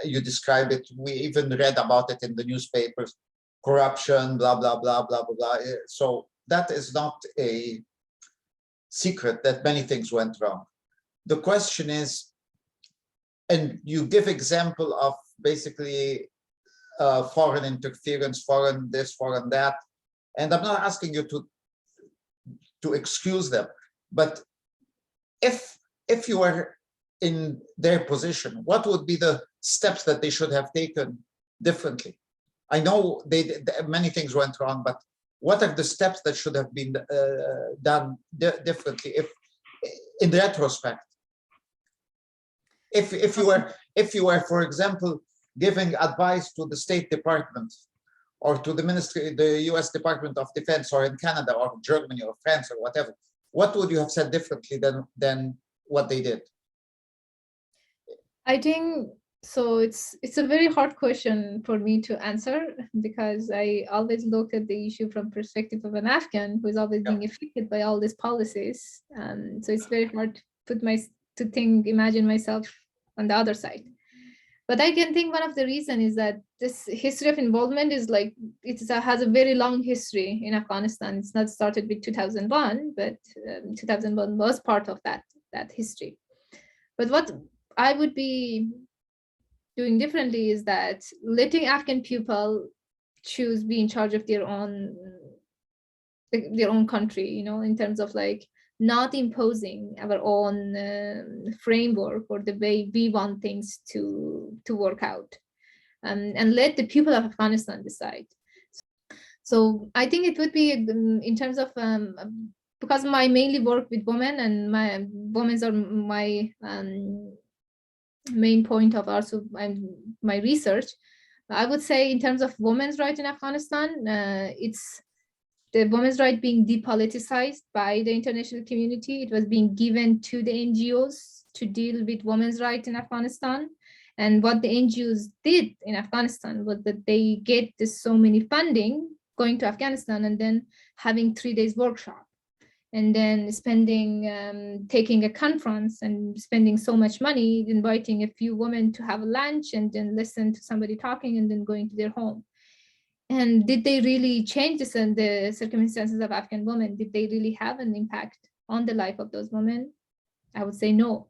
You described it. We even read about it in the newspapers. Corruption, blah, blah, blah, blah, blah, blah. So that is not a secret that many things went wrong. The question is, and you give example of basically foreign interference, foreign this, foreign that. And I'm not asking you to excuse them, but if you were in their position, what would be the steps that they should have taken differently? I know many things went wrong, but what are the steps that should have been done differently, if in retrospect? If you were, for example, giving advice to the State Department or to the Ministry, the U.S. Department of Defense, or in Canada or Germany or France or whatever, what would you have said differently than what they did? I think so. It's a very hard question for me to answer, because I always look at the issue from perspective of an Afghan who is always being affected by all these policies. So it's very hard to imagine myself on the other side. But I can think one of the reasons is that this history of involvement is like, has a very long history in Afghanistan. It's not started with 2001, but 2001 was part of that history. But what I would be doing differently is that letting Afghan people be in charge of their own country, in terms of like not imposing our own framework or the way we want things to work out, and let the people of Afghanistan decide. So I think it would be in terms of because I mainly work with women, and my women are my main point of also my research. I would say in terms of women's rights in Afghanistan, it's the women's right being depoliticized by the international community. It was being given to the NGOs to deal with women's rights in Afghanistan. And what the NGOs did in Afghanistan was that they get so many funding going to Afghanistan and then having 3 days workshop, and then taking a conference and spending so much money, inviting a few women to have lunch and then listen to somebody talking and then going to their home. And did they really change the circumstances of Afghan women? Did they really have an impact on the life of those women? I would say no.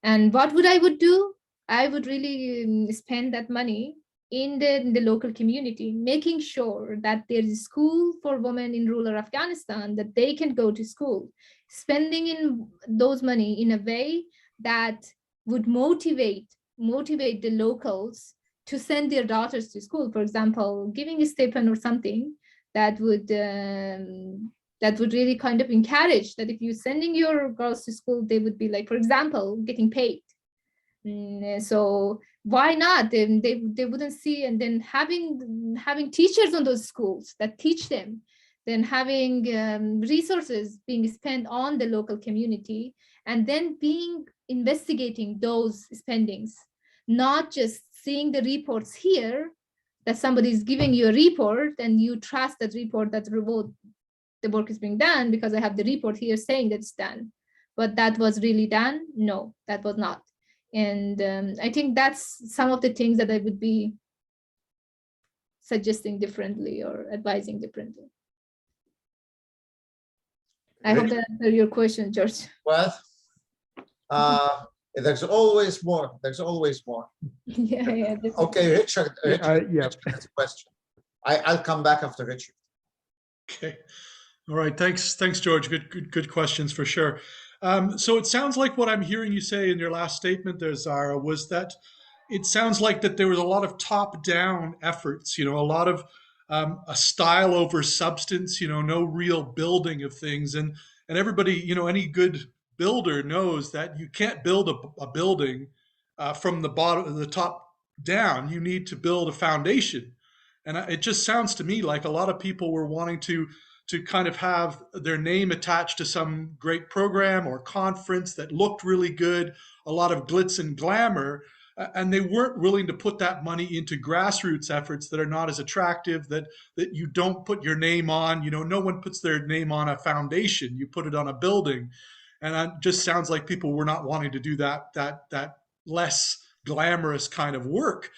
And what I would do? I would really spend that money in the local community, making sure that there is school for women in rural Afghanistan, that they can go to school, spending in those money in a way that would motivate the locals to send their daughters to school. For example, giving a stipend or something that would really kind of encourage that if you're sending your girls to school, they would be like, for example, getting paid. So why not? They wouldn't see, and then having teachers on those schools that teach them, then having resources being spent on the local community, and then investigating those spendings, not just seeing the reports here that somebody is giving you a report and you trust that report that the work is being done because I have the report here saying that it's done. But that was really done? No, that was not. And I think that's some of the things that I would be suggesting differently or advising differently. I hope that answered your question, George. Well, there's always more. There's always more. Yeah. Okay, Richard. Richard yeah. Richard has a question. I'll come back after Richard. Okay. All right. Thanks, George. Good questions for sure. So it sounds like what I'm hearing you say in your last statement there, Zahra, was that it sounds like that there was a lot of top-down efforts, a lot of a style over substance, no real building of things. And everybody, any good builder knows that you can't build a building from the top down. You need to build a foundation. And it just sounds to me like a lot of people were wanting to kind of have their name attached to some great program or conference that looked really good, a lot of glitz and glamour, and they weren't willing to put that money into grassroots efforts that are not as attractive, that you don't put your name on. No one puts their name on a foundation. You put it on a building. And it just sounds like people were not wanting to do that less glamorous kind of work.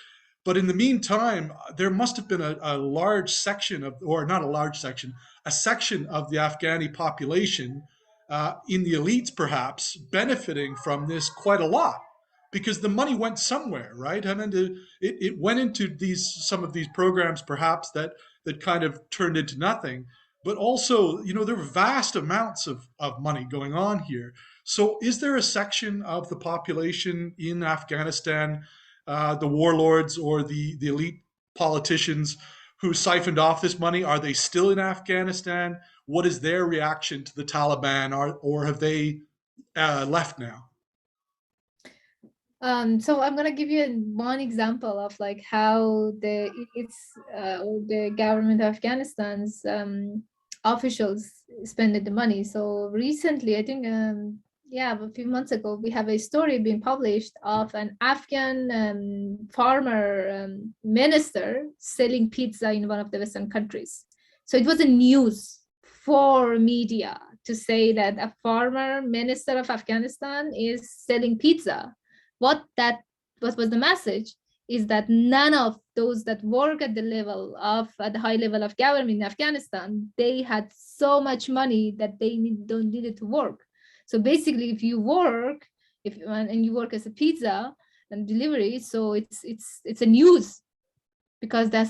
But in the meantime, there must have been a large section of, or not a large section, a section of the Afghani population in the elites, perhaps, benefiting from this quite a lot, because the money went somewhere, right? I mean, it went into some of these programs, perhaps, that kind of turned into nothing. But also, there were vast amounts of money going on here. So is there a section of the population in Afghanistan, the warlords or the elite politicians who siphoned off this money? Are they still in Afghanistan? What is their reaction to the Taliban, or have they left now? So I'm gonna give you one example of like how the government of Afghanistan's officials spend the money. So recently, I think a few months ago, we have a story being published of an Afghan farmer minister selling pizza in one of the Western countries. So it was a news for media to say that a farmer minister of Afghanistan is selling pizza. What was the message is that none of those that work at the high level of government in Afghanistan, they had so much money that they don't need it to work. So basically, if you work, and you work as a pizza and delivery, so it's a news, because the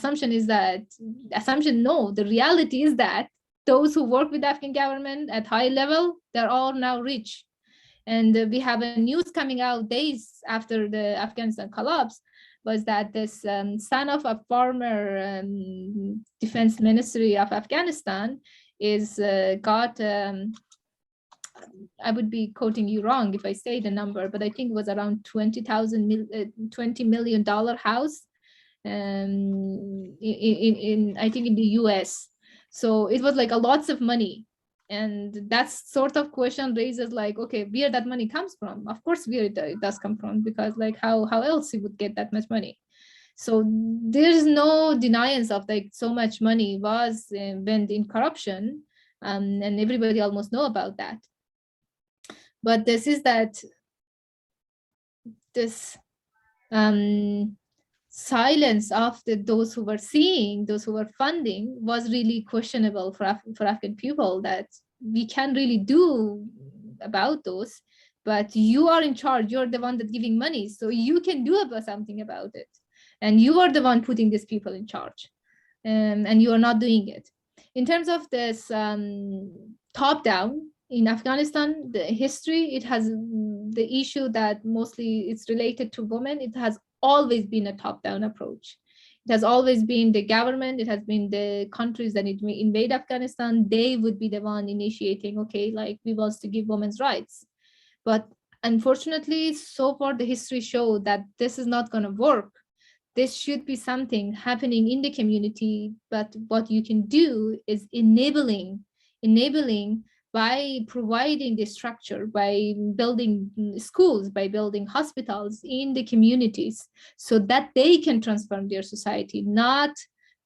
reality is that those who work with the Afghan government at high level, they're all now rich. And we have a news coming out days after the Afghanistan collapse, was that this son of a former defense ministry of Afghanistan got, I would be quoting you wrong if I say the number, but I think it was around $20 million house I think in the US. So it was like lots of money. And that sort of question raises like, okay, where that money comes from? Of course, where it does come from, because like how else you would get that much money? So there's no deniance of like so much money was spent in corruption, and everybody almost know about that. But this silence of those who were seeing, those who were funding, was really questionable for Afghan people, that we can't really do about those, but you are in charge, you're the one that's giving money, so you can do something about it. and you are the one putting these people in charge, and you are not doing it. In terms of this top down, in Afghanistan, the history, it has the issue that mostly it's related to women. It has always been a top down approach. It has always been the government, it has been the countries that invade Afghanistan, they would be the one initiating, okay, like we want to give women's rights. But unfortunately, so far the history showed that this is not going to work. This should be something happening in the community, but what you can do is enabling by providing the structure, by building schools, by building hospitals in the communities so that they can transform their society, not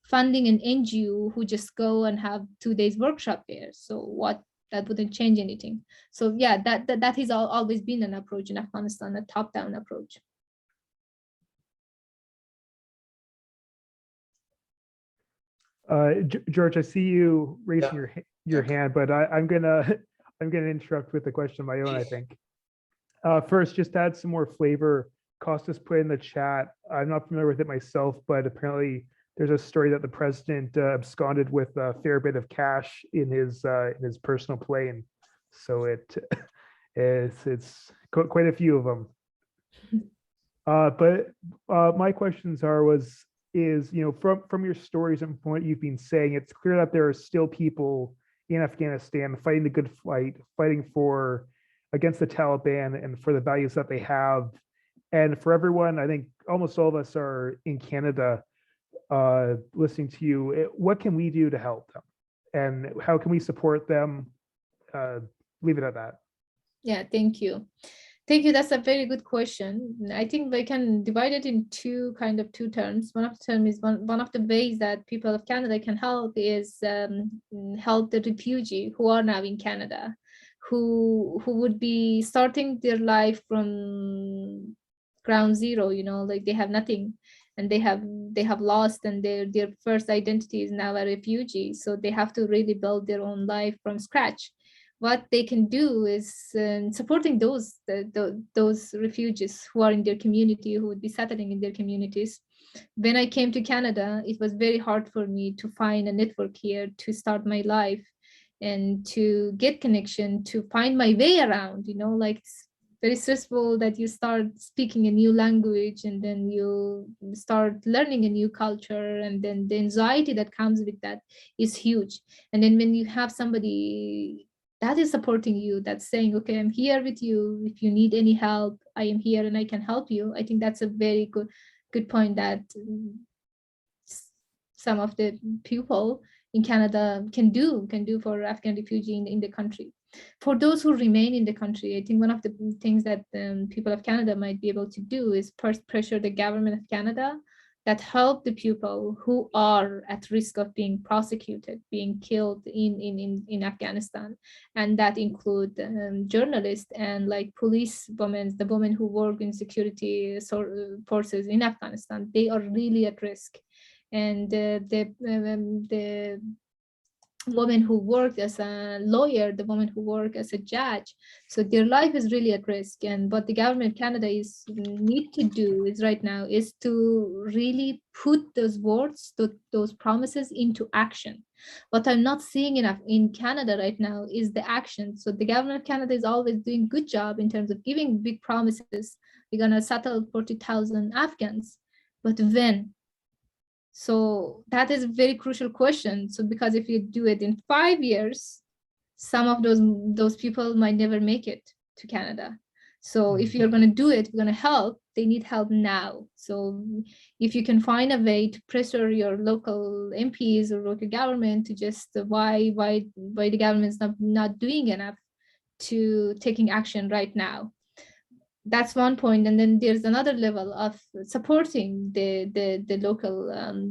funding an NGO who just go and have 2 days workshop there. So what, that wouldn't change anything. So yeah, that has always been an approach in Afghanistan, a top-down approach. George, I see you raising Yeah. your hand, but I'm gonna interrupt with a question of my own, I think. First, just to add some more flavor, Costas put in the chat. I'm not familiar with it myself, but apparently there's a story that the president absconded with a fair bit of cash in his personal plane. So it's quite a few of them. But my questions is, you know, from your stories and from what you've been saying, it's clear that there are still people in Afghanistan fighting the good fight, fighting against the Taliban and for the values that they have. And for everyone, I think almost all of us are in Canada listening to you. What can we do to help them? And how can we support them? Leave it at that. Yeah, thank you. Thank you. That's a very good question. I think we can divide it in two terms. One of the terms is one of the ways that people of Canada can help is help the refugee who are now in Canada, who would be starting their life from ground zero, you know, like they have nothing and they have lost, and their first identity is now a refugee. So they have to really build their own life from scratch. What they can do is supporting those refugees who are in their community, who would be settling in their communities. When I came to Canada, it was very hard for me to find a network here to start my life and to get connection, to find my way around, you know, like it's very stressful that you start speaking a new language and then you start learning a new culture, and then the anxiety that comes with that is huge. And then when you have somebody that is supporting you, that's saying, okay, I'm here with you. If you need any help, I am here and I can help you. I think that's a very good point that some of the people in Canada can do for Afghan refugee in the country. For those who remain in the country, I think one of the things that people of Canada might be able to do is first pressure the government of Canada that help the people who are at risk of being prosecuted, being killed in Afghanistan. And that include journalists and like police women, the women who work in security forces in Afghanistan. They are really at risk. And the women who work as a lawyer, the women who work as a judge, so their life is really at risk. And what the government of Canada need to do is right now is to really put those words, those promises into action. What I'm not seeing enough in Canada right now is the action. So the government of Canada is always doing good job in terms of giving big promises. We're gonna settle 40,000 Afghans, but when? So that is a very crucial question. So because if you do it in 5 years, some of those people might never make it to Canada. So if you're going to do it, you're going to help, they need help now. So if you can find a way to pressure your local MPs or local government to just why the government's not doing enough to taking action right now. That's one point. And then there's another level of supporting the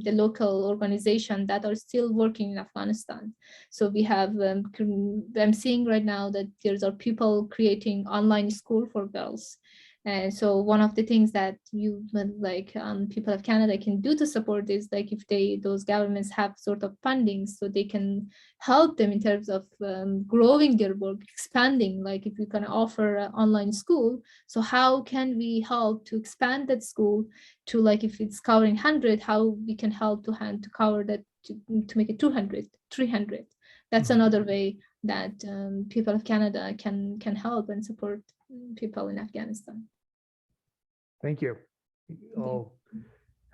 local organization that are still working in Afghanistan. So we have I'm seeing right now that there's people creating online school for girls, And so one of the things that people of Canada can do to support is like if those governments have sort of funding, so they can help them in terms of growing their work, expanding. Like if we can offer an online school, so how can we help to expand that school to, like if it's covering 100, how we can help to cover that to make it 200, 300. That's another way that people of Canada can help and support people in Afghanistan. Thank you. I'll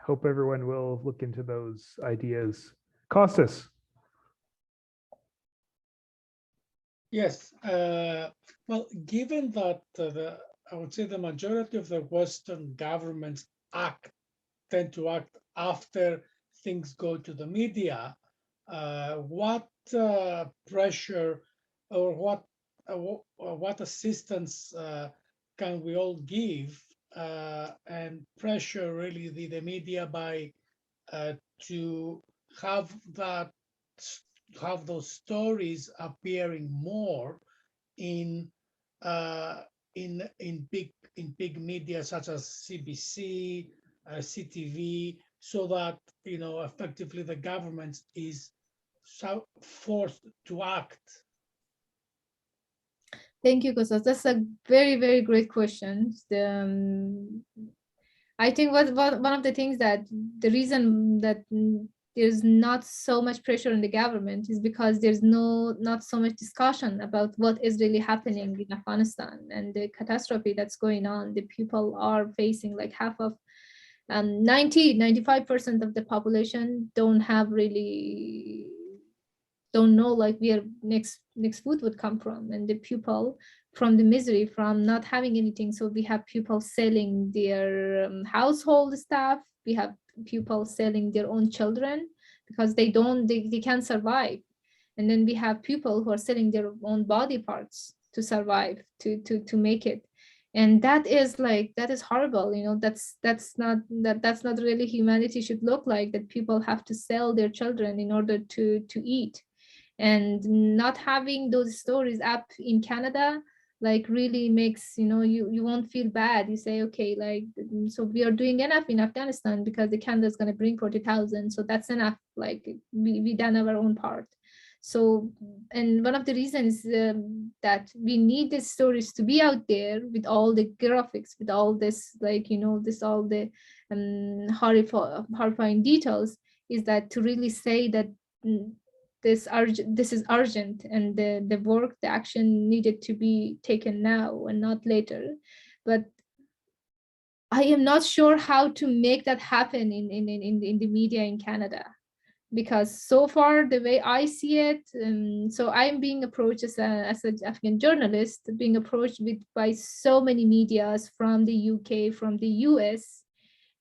hope everyone will look into those ideas. Costas. Yes. Well, given that I would say the majority of the Western governments tend to act after things go to the media, what pressure or what assistance can we all give and pressure really the media by to have those stories appearing more in big media such as CBC, CTV, so that effectively the government is forced to act. Thank you, Kostas. That's a very, very great question. I think one of the things that the reason that there's not so much pressure on the government is because there's not so much discussion about what is really happening in Afghanistan and the catastrophe that's going on. The people are facing, like half of 95% of the population don't know like where next food would come from, and the people from the misery from not having anything. So we have people selling their household stuff. We have people selling their own children because they can't survive. And then we have people who are selling their own body parts to survive, to make it. And that is horrible. That's not really humanity should look like, that people have to sell their children in order to eat. And not having those stories up in Canada like really makes, you won't feel bad. You say, okay, like, so we are doing enough in Afghanistan because the Canada is going to bring 40,000. So that's enough. Like we done our own part. So, and one of the reasons that we need these stories to be out there with all the graphics, with all this, all the horrifying details, is that to really say that this is urgent, and the work, the action needed to be taken now and not later. But I am not sure how to make that happen in the media in Canada, because so far the way I see it, so I'm being approached as an Afghan journalist, being approached by so many medias from the UK, from the US.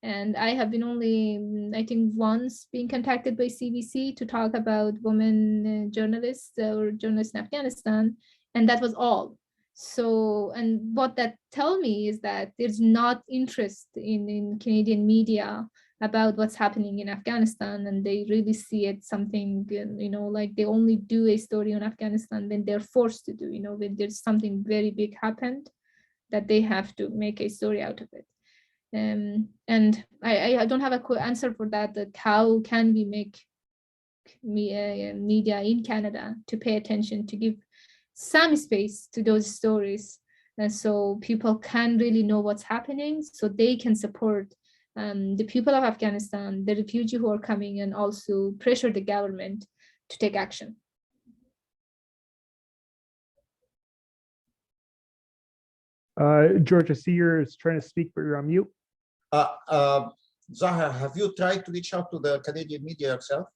And I have been only, I think, once being contacted by CBC to talk about women journalists or journalists in Afghanistan, and that was all. So, and what that tell me is that there's not interest in Canadian media about what's happening in Afghanistan, and they really see it something, like they only do a story on Afghanistan when they're forced to do, when there's something very big happened that they have to make a story out of it. And I don't have a quick answer for that how can we make media in Canada to pay attention, to give some space to those stories, and so people can really know what's happening, so they can support the people of Afghanistan, the refugees who are coming, and also pressure the government to take action. George, I see you're trying to speak, but you're on mute. Zahra, have you tried to reach out to the Canadian media yourself?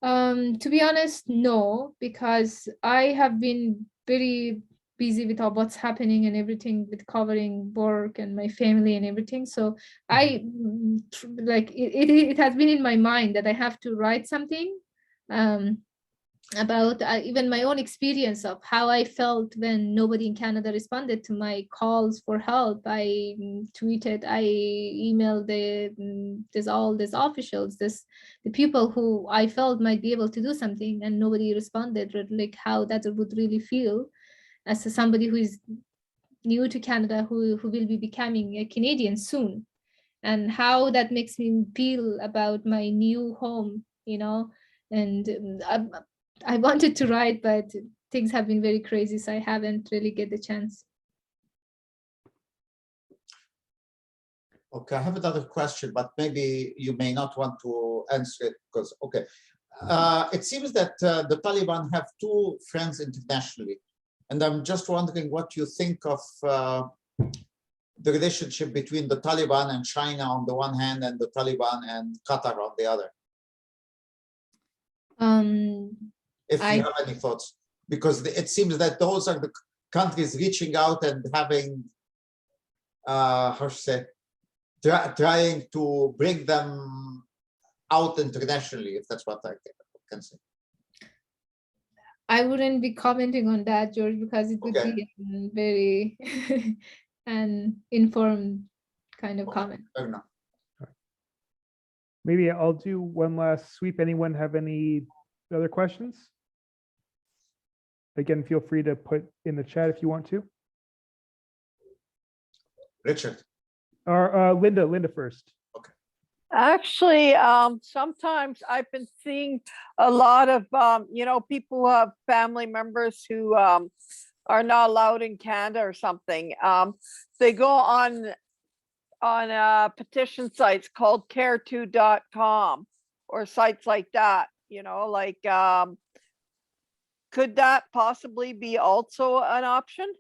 To be honest, no, because I have been very busy with all what's happening and everything, with covering work and my family and everything. So I it has been in my mind that I have to write something about even my own experience of how I felt when nobody in Canada responded to my calls for help. I tweeted, I emailed all these officials, the people who I felt might be able to do something, and nobody responded, like how that would really feel as somebody who is new to Canada who will be becoming a Canadian soon, and how that makes me feel about my new home, you know. And I wanted to write, but things have been very crazy, so I haven't really get the chance. Okay, I have another question, but maybe you may not want to answer it because, okay. It seems that the Taliban have two friends internationally, and I'm just wondering what you think of the relationship between the Taliban and China on the one hand, and the Taliban and Qatar on the other. If you have any thoughts, because it seems that those are the countries reaching out and having, how to say, trying to bring them out internationally, if that's what I can say. I wouldn't be commenting on that, George, because it would be very an informed kind of comment. Fair enough. Maybe I'll do one last sweep. Anyone have any other questions? Again, feel free to put in the chat if you want to. Richard. Or Linda first. Actually, sometimes I've been seeing a lot of, people who have family members who are not allowed in Canada or something. They go on petition sites called care2.com or sites like that, could that possibly be also an option?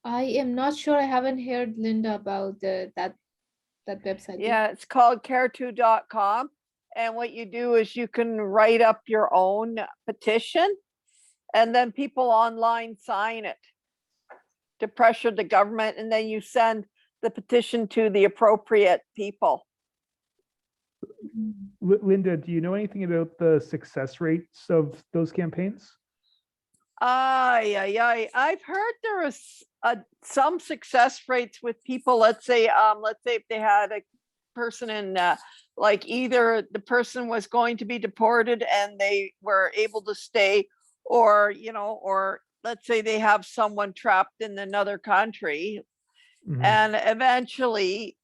I am not sure. I haven't heard, Linda, about that website. Yeah, it's called care2.com. And what you do is you can write up your own petition, and then people online sign it to pressure the government, and then you send the petition to the appropriate people. Linda, do you know anything about the success rates of those campaigns? I've heard there is some success rates with people. Let's say if they had a person in like either the person was going to be deported and they were able to stay, or or let's say they have someone trapped in another country, and eventually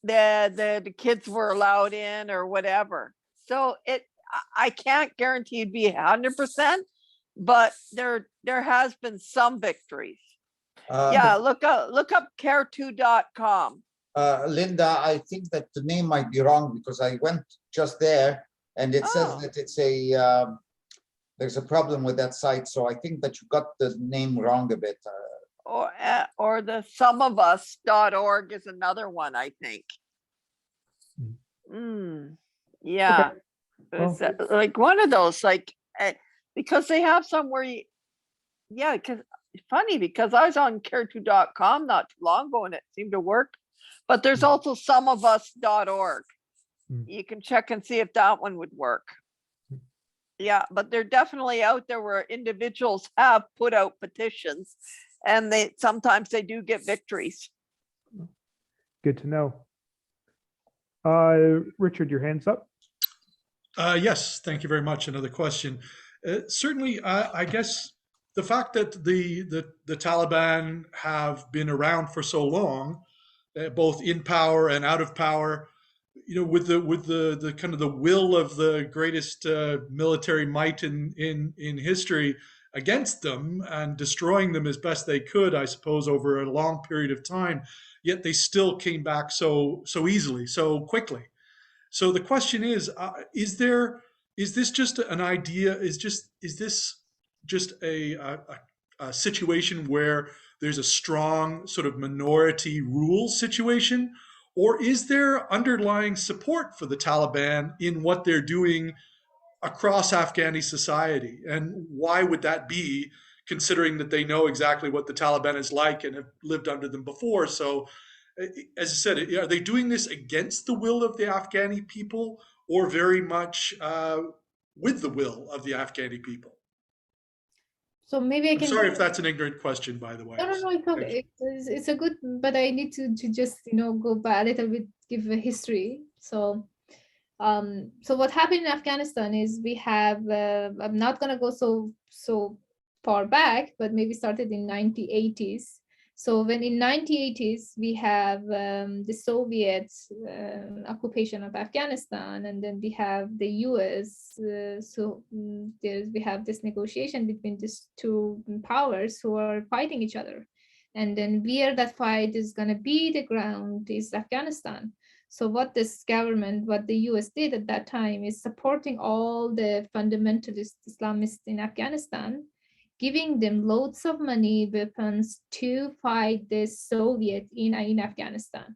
the kids were allowed in or whatever. So I can't guarantee it'd be 100%, but there has been some victories. Yeah, look up care2.com. Linda, I think that the name might be wrong because I went just there and it says that it's there's a problem with that site. So I think that you got the name wrong a bit. Or the someofus.org is another one, I think. Yeah. Okay. It's like one of those, because they have somewhere, because it's funny because I was on care2.com not too long ago and it seemed to work, but there's also someofus.org. You can check and see if that one would work. Yeah, but they're definitely out there where individuals have put out petitions, and sometimes they do get victories. Good to know. Richard, your hand's up. Yes, thank you very much. Another question. Certainly, I guess the fact that the Taliban have been around for so long, both in power and out of power, with the kind of the will of the greatest military might in history against them and destroying them as best they could, I suppose, over a long period of time, yet they still came back so easily, so quickly. So the question is this just an idea? Is this just a situation where there's a strong sort of minority rule situation, or is there underlying support for the Taliban in what they're doing across Afghani society? And why would that be, considering that they know exactly what the Taliban is like and have lived under them before? So, as I said, are they doing this against the will of the Afghani people, or very much with the will of the Afghani people? So maybe I can. I'm sorry if that's an ignorant question, by the way. No, it's okay. It's a good, but I need to just go back a little bit, give a history. So, so what happened in Afghanistan is we have. I'm not gonna go so far back, but maybe started in 1980s. So when in 1980s, we have the Soviet occupation of Afghanistan, and then we have the US. We have this negotiation between these two powers who are fighting each other. And then where that fight is going to be the ground is Afghanistan. So what this government, what the US did at that time is supporting all the fundamentalist Islamists in Afghanistan, giving them loads of money, weapons to fight the Soviet in Afghanistan.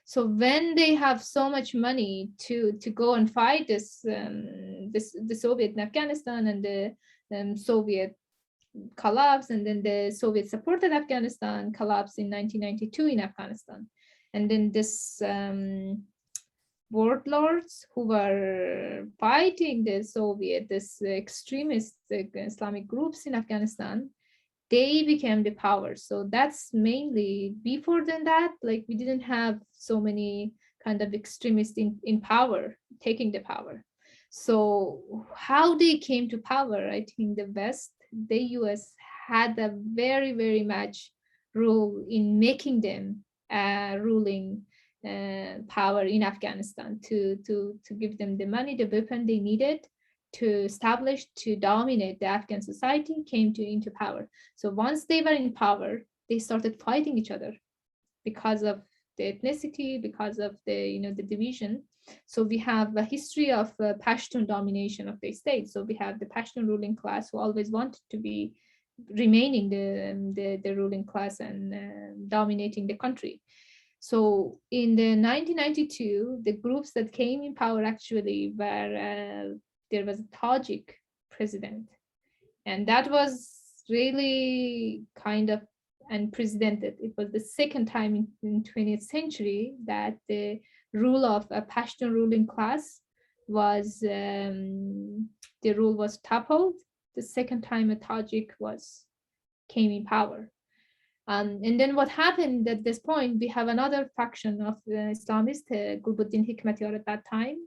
So when they have so much money to go and fight the Soviet in Afghanistan, and the Soviet collapse, and then the Soviet supported Afghanistan collapsed in 1992 in Afghanistan. And then this warlords who were fighting the Soviet, this extremist Islamic groups in Afghanistan, they became the power. So that's mainly, before than that, like we didn't have so many kind of extremists in power, taking the power. So how they came to power, I think the West, the US had a very, very much role in making them ruling power in Afghanistan, to give them the money, the weapon they needed to establish, to dominate the Afghan society, came into power. So once they were in power, they started fighting each other because of the ethnicity, because of the division. So we have a history of Pashtun domination of the state. So we have the Pashtun ruling class who always wanted to be remaining the ruling class and dominating the country. So in the 1992, the groups that came in power actually were, there was a Tajik president. And that was really kind of unprecedented. It was the second time in 20th century that the rule of a Pashtun ruling class was, the rule was toppled. The second time a Tajik came in power. And then what happened at this point, we have another faction of the Islamist, Gulbuddin Hikmatyar at that time.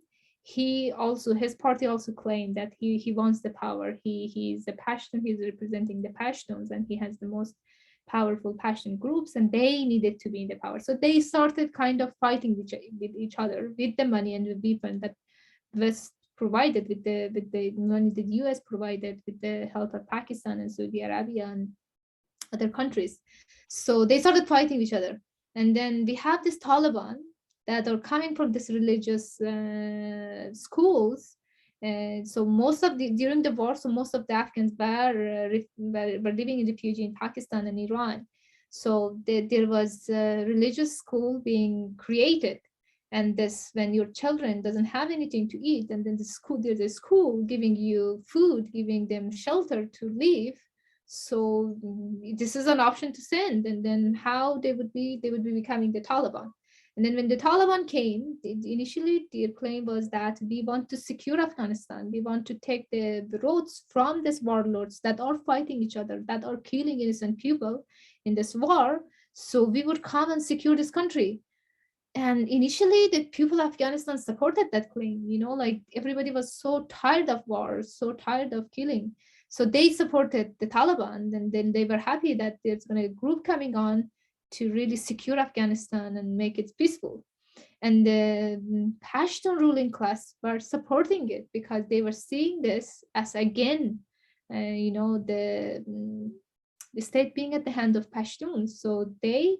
His party also claimed that he wants the power. He's a Pashtun, he's representing the Pashtuns, and he has the most powerful Pashtun groups, and they needed to be in the power. So they started kind of fighting with each other with the money and the weapon that West provided, with the money that the US provided, with the help of Pakistan and Saudi Arabia and other countries. So they started fighting each other. And then we have this Taliban that are coming from this religious schools. So during the war, so most of the Afghans were living in refugee in Pakistan and Iran. So there was a religious school being created. And this, when your children doesn't have anything to eat, and then there's a school giving you food, giving them shelter to live. So this is an option to send. And then how they would be becoming the Taliban. And then when the Taliban came, initially their claim was that we want to secure Afghanistan. We want to take the roads from these warlords that are fighting each other, that are killing innocent people in this war. So we would come and secure this country. And initially the people of Afghanistan supported that claim, like everybody was so tired of wars, so tired of killing. So they supported the Taliban, and then they were happy that there's going to be a group coming on to really secure Afghanistan and make it peaceful. And the Pashtun ruling class were supporting it because they were seeing this as, again, the state being at the hand of Pashtuns. So they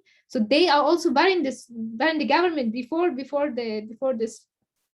are also in the government before this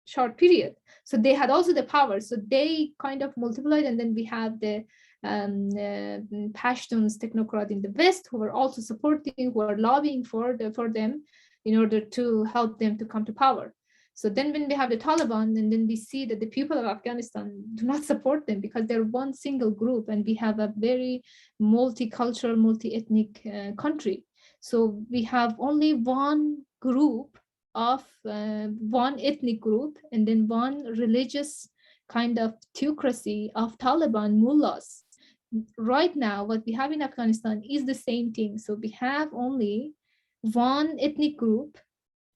short period. So they had also the power. So they kind of multiplied, and then we have the Pashtuns technocrat in the West who were also supporting, who are lobbying for them in order to help them to come to power. So then when we have the Taliban, and then we see that the people of Afghanistan do not support them because they're one single group, and we have a very multicultural, multi-ethnic country. So we have only one group of one ethnic group, and then one religious kind of theocracy of Taliban mullahs. Right now, what we have in Afghanistan is the same thing. So we have only one ethnic group,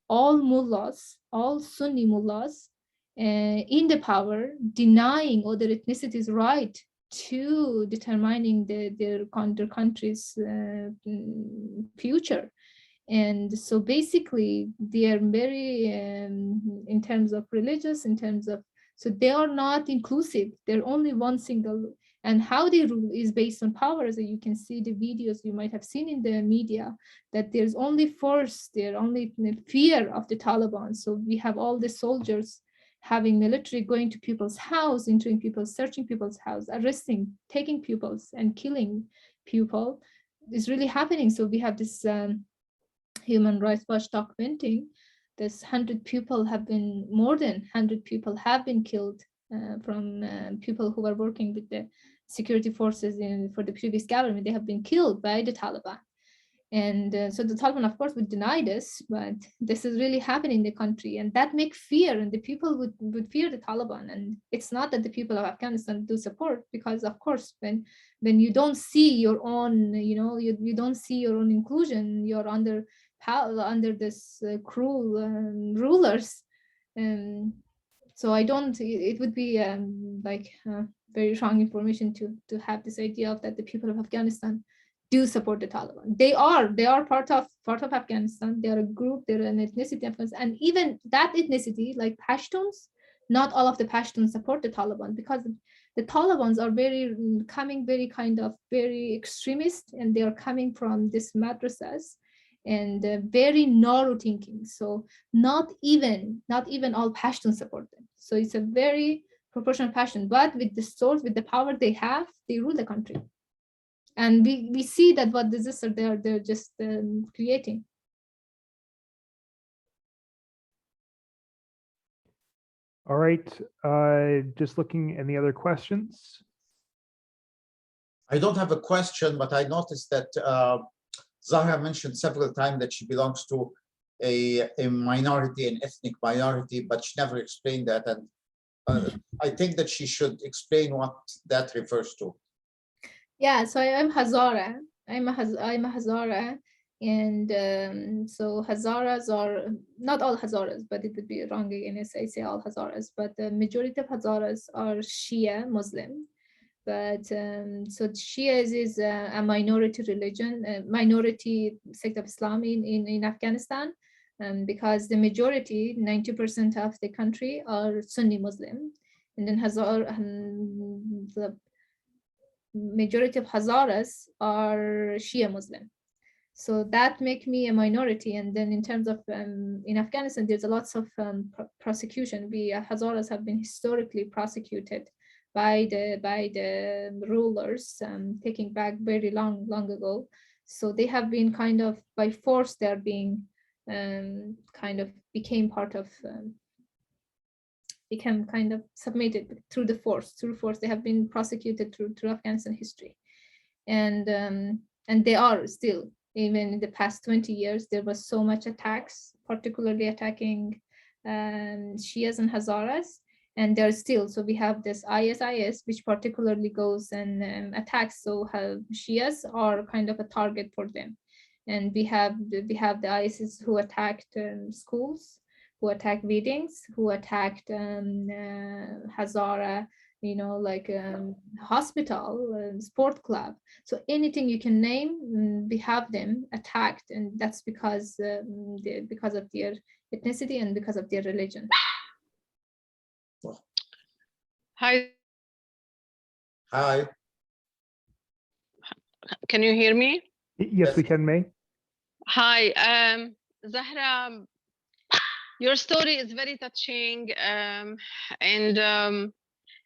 all mullahs, all Sunni mullahs in the power, denying other ethnicities' right to determining their country's future. And so basically they are very, in terms of religious, in terms of, so they are not inclusive. They're only one single, and how they rule is based on power. So you can see the videos you might have seen in the media, that there's only force, there's only fear of the Taliban. So we have all the soldiers having military going to people's house, entering people's, searching people's house, arresting, taking pupils and killing people is really happening. So we have this Human Rights Watch documenting this 100 people have been, more than 100 people have been killed from people who were working with the security forces for the previous government. They have been killed by the Taliban. And so the Taliban, of course, would deny this, but this is really happening in the country, and that makes fear, and the people would fear the Taliban. And it's not that the people of Afghanistan do support, because of course, when you don't see your own, you don't see your own inclusion, you're under this cruel rulers. So I don't, it would be very wrong information to have this idea of that the people of Afghanistan do support the Taliban. They are part of Afghanistan. They are a group, they're an ethnicity in Afghanistan. And even that ethnicity, like Pashtuns, not all of the Pashtuns support the Taliban, because the Talibans are very extremist, and they are coming from these madrasas and very narrow thinking. So not even all Pashtuns support them. So it's a very proportional Pashtun, but with the source, with the power they have, they rule the country. And we see that what disaster they're just creating. All right, just looking at any other questions. I don't have a question, but I noticed that Zahra mentioned several times that she belongs to a minority, an ethnic minority, but she never explained that. And I think that she should explain what that refers to. Yeah, so I'm Hazara. I'm a Hazara, and so Hazaras are not all Hazaras, but it would be wrong again if I say all Hazaras. But the majority of Hazaras are Shia Muslim. But so Shia is a minority religion, a minority sect of Islam in Afghanistan, because the majority, 90% of the country, are Sunni Muslim, and then the majority of Hazaras are Shia Muslim. So that make me a minority. And then in terms of in Afghanistan, there's a lots of prosecution. We Hazaras have been historically prosecuted by the rulers, taking back very long ago. So they have been kind of by force. They're being kind of became part of. Become kind of submitted through the force. Through force, they have been prosecuted through Afghanistan history, and they are still. Even in the past 20 years, there was so much attacks, particularly attacking Shias and Hazaras, and they're still. So we have this ISIS, which particularly goes and attacks. So Shias are kind of a target for them, and we have the ISIS who attacked schools, who attacked weddings, who attacked Hazara, like hospital, sport club. So anything you can name, we have them attacked, and that's because of their ethnicity and because of their religion. Hi. Hi. Can you hear me? Yes, we can, May. Hi, Zahra. Your story is very touching, and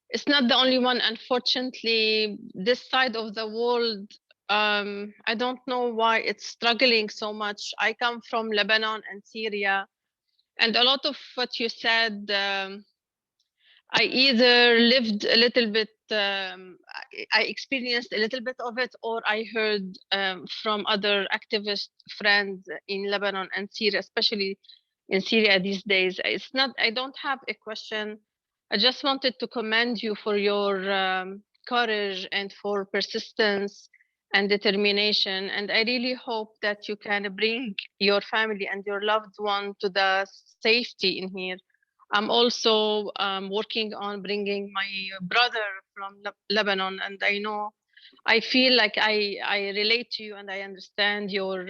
it's not the only one. Unfortunately, this side of the world, I don't know why it's struggling so much. I come from Lebanon and Syria, and a lot of what you said, I either lived a little bit, I experienced a little bit of it, or I heard from other activist friends in Lebanon and Syria, especially in Syria these days. It's not, I don't have a question. I just wanted to commend you for your courage and for persistence and determination. And I really hope that you can bring your family and your loved one to the safety in here. I'm also working on bringing my brother from Lebanon, and I feel like I relate to you and I understand your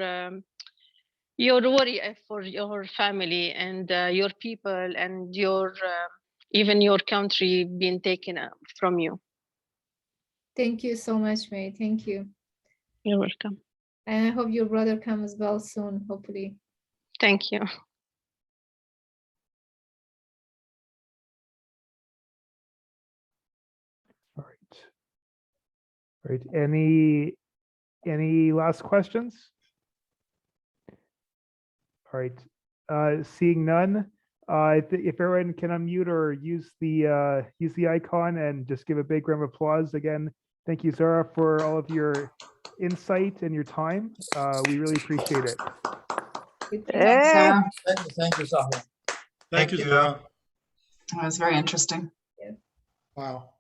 worry for your family and your people and your even your country being taken from you. Thank you so much, May. Thank you. You're welcome. And I hope your brother comes well soon, hopefully. Thank you. All right. All right. Any last questions? All right. Seeing none, if everyone can unmute or use the icon and just give a big round of applause again. Thank you, Zahra, for all of your insight and your time. We really appreciate it. Eh, Thank you, Zahra. Thank you, you. Zahra. That was very interesting. Wow.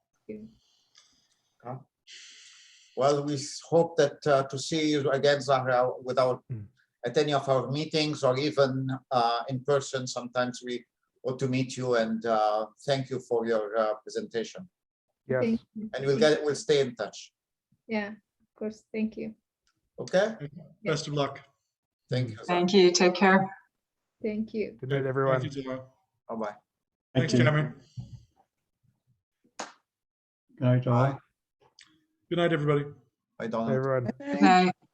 Well, we hope that to see you again, Zahra, without at any of our meetings or even in person. Sometimes we want to meet you, and thank you for your presentation. Yes. Thank you. And we'll stay in touch. Yeah, of course. Thank you. Okay. Best of luck. Thank you. Zahra. Thank you. Take care. Thank you. Good night, everyone. Thank you, Zahra. Bye bye. Thanks, Cameron. Good night, all. Bye. Good night, everybody. Bye, Donald. Everyone. Good night.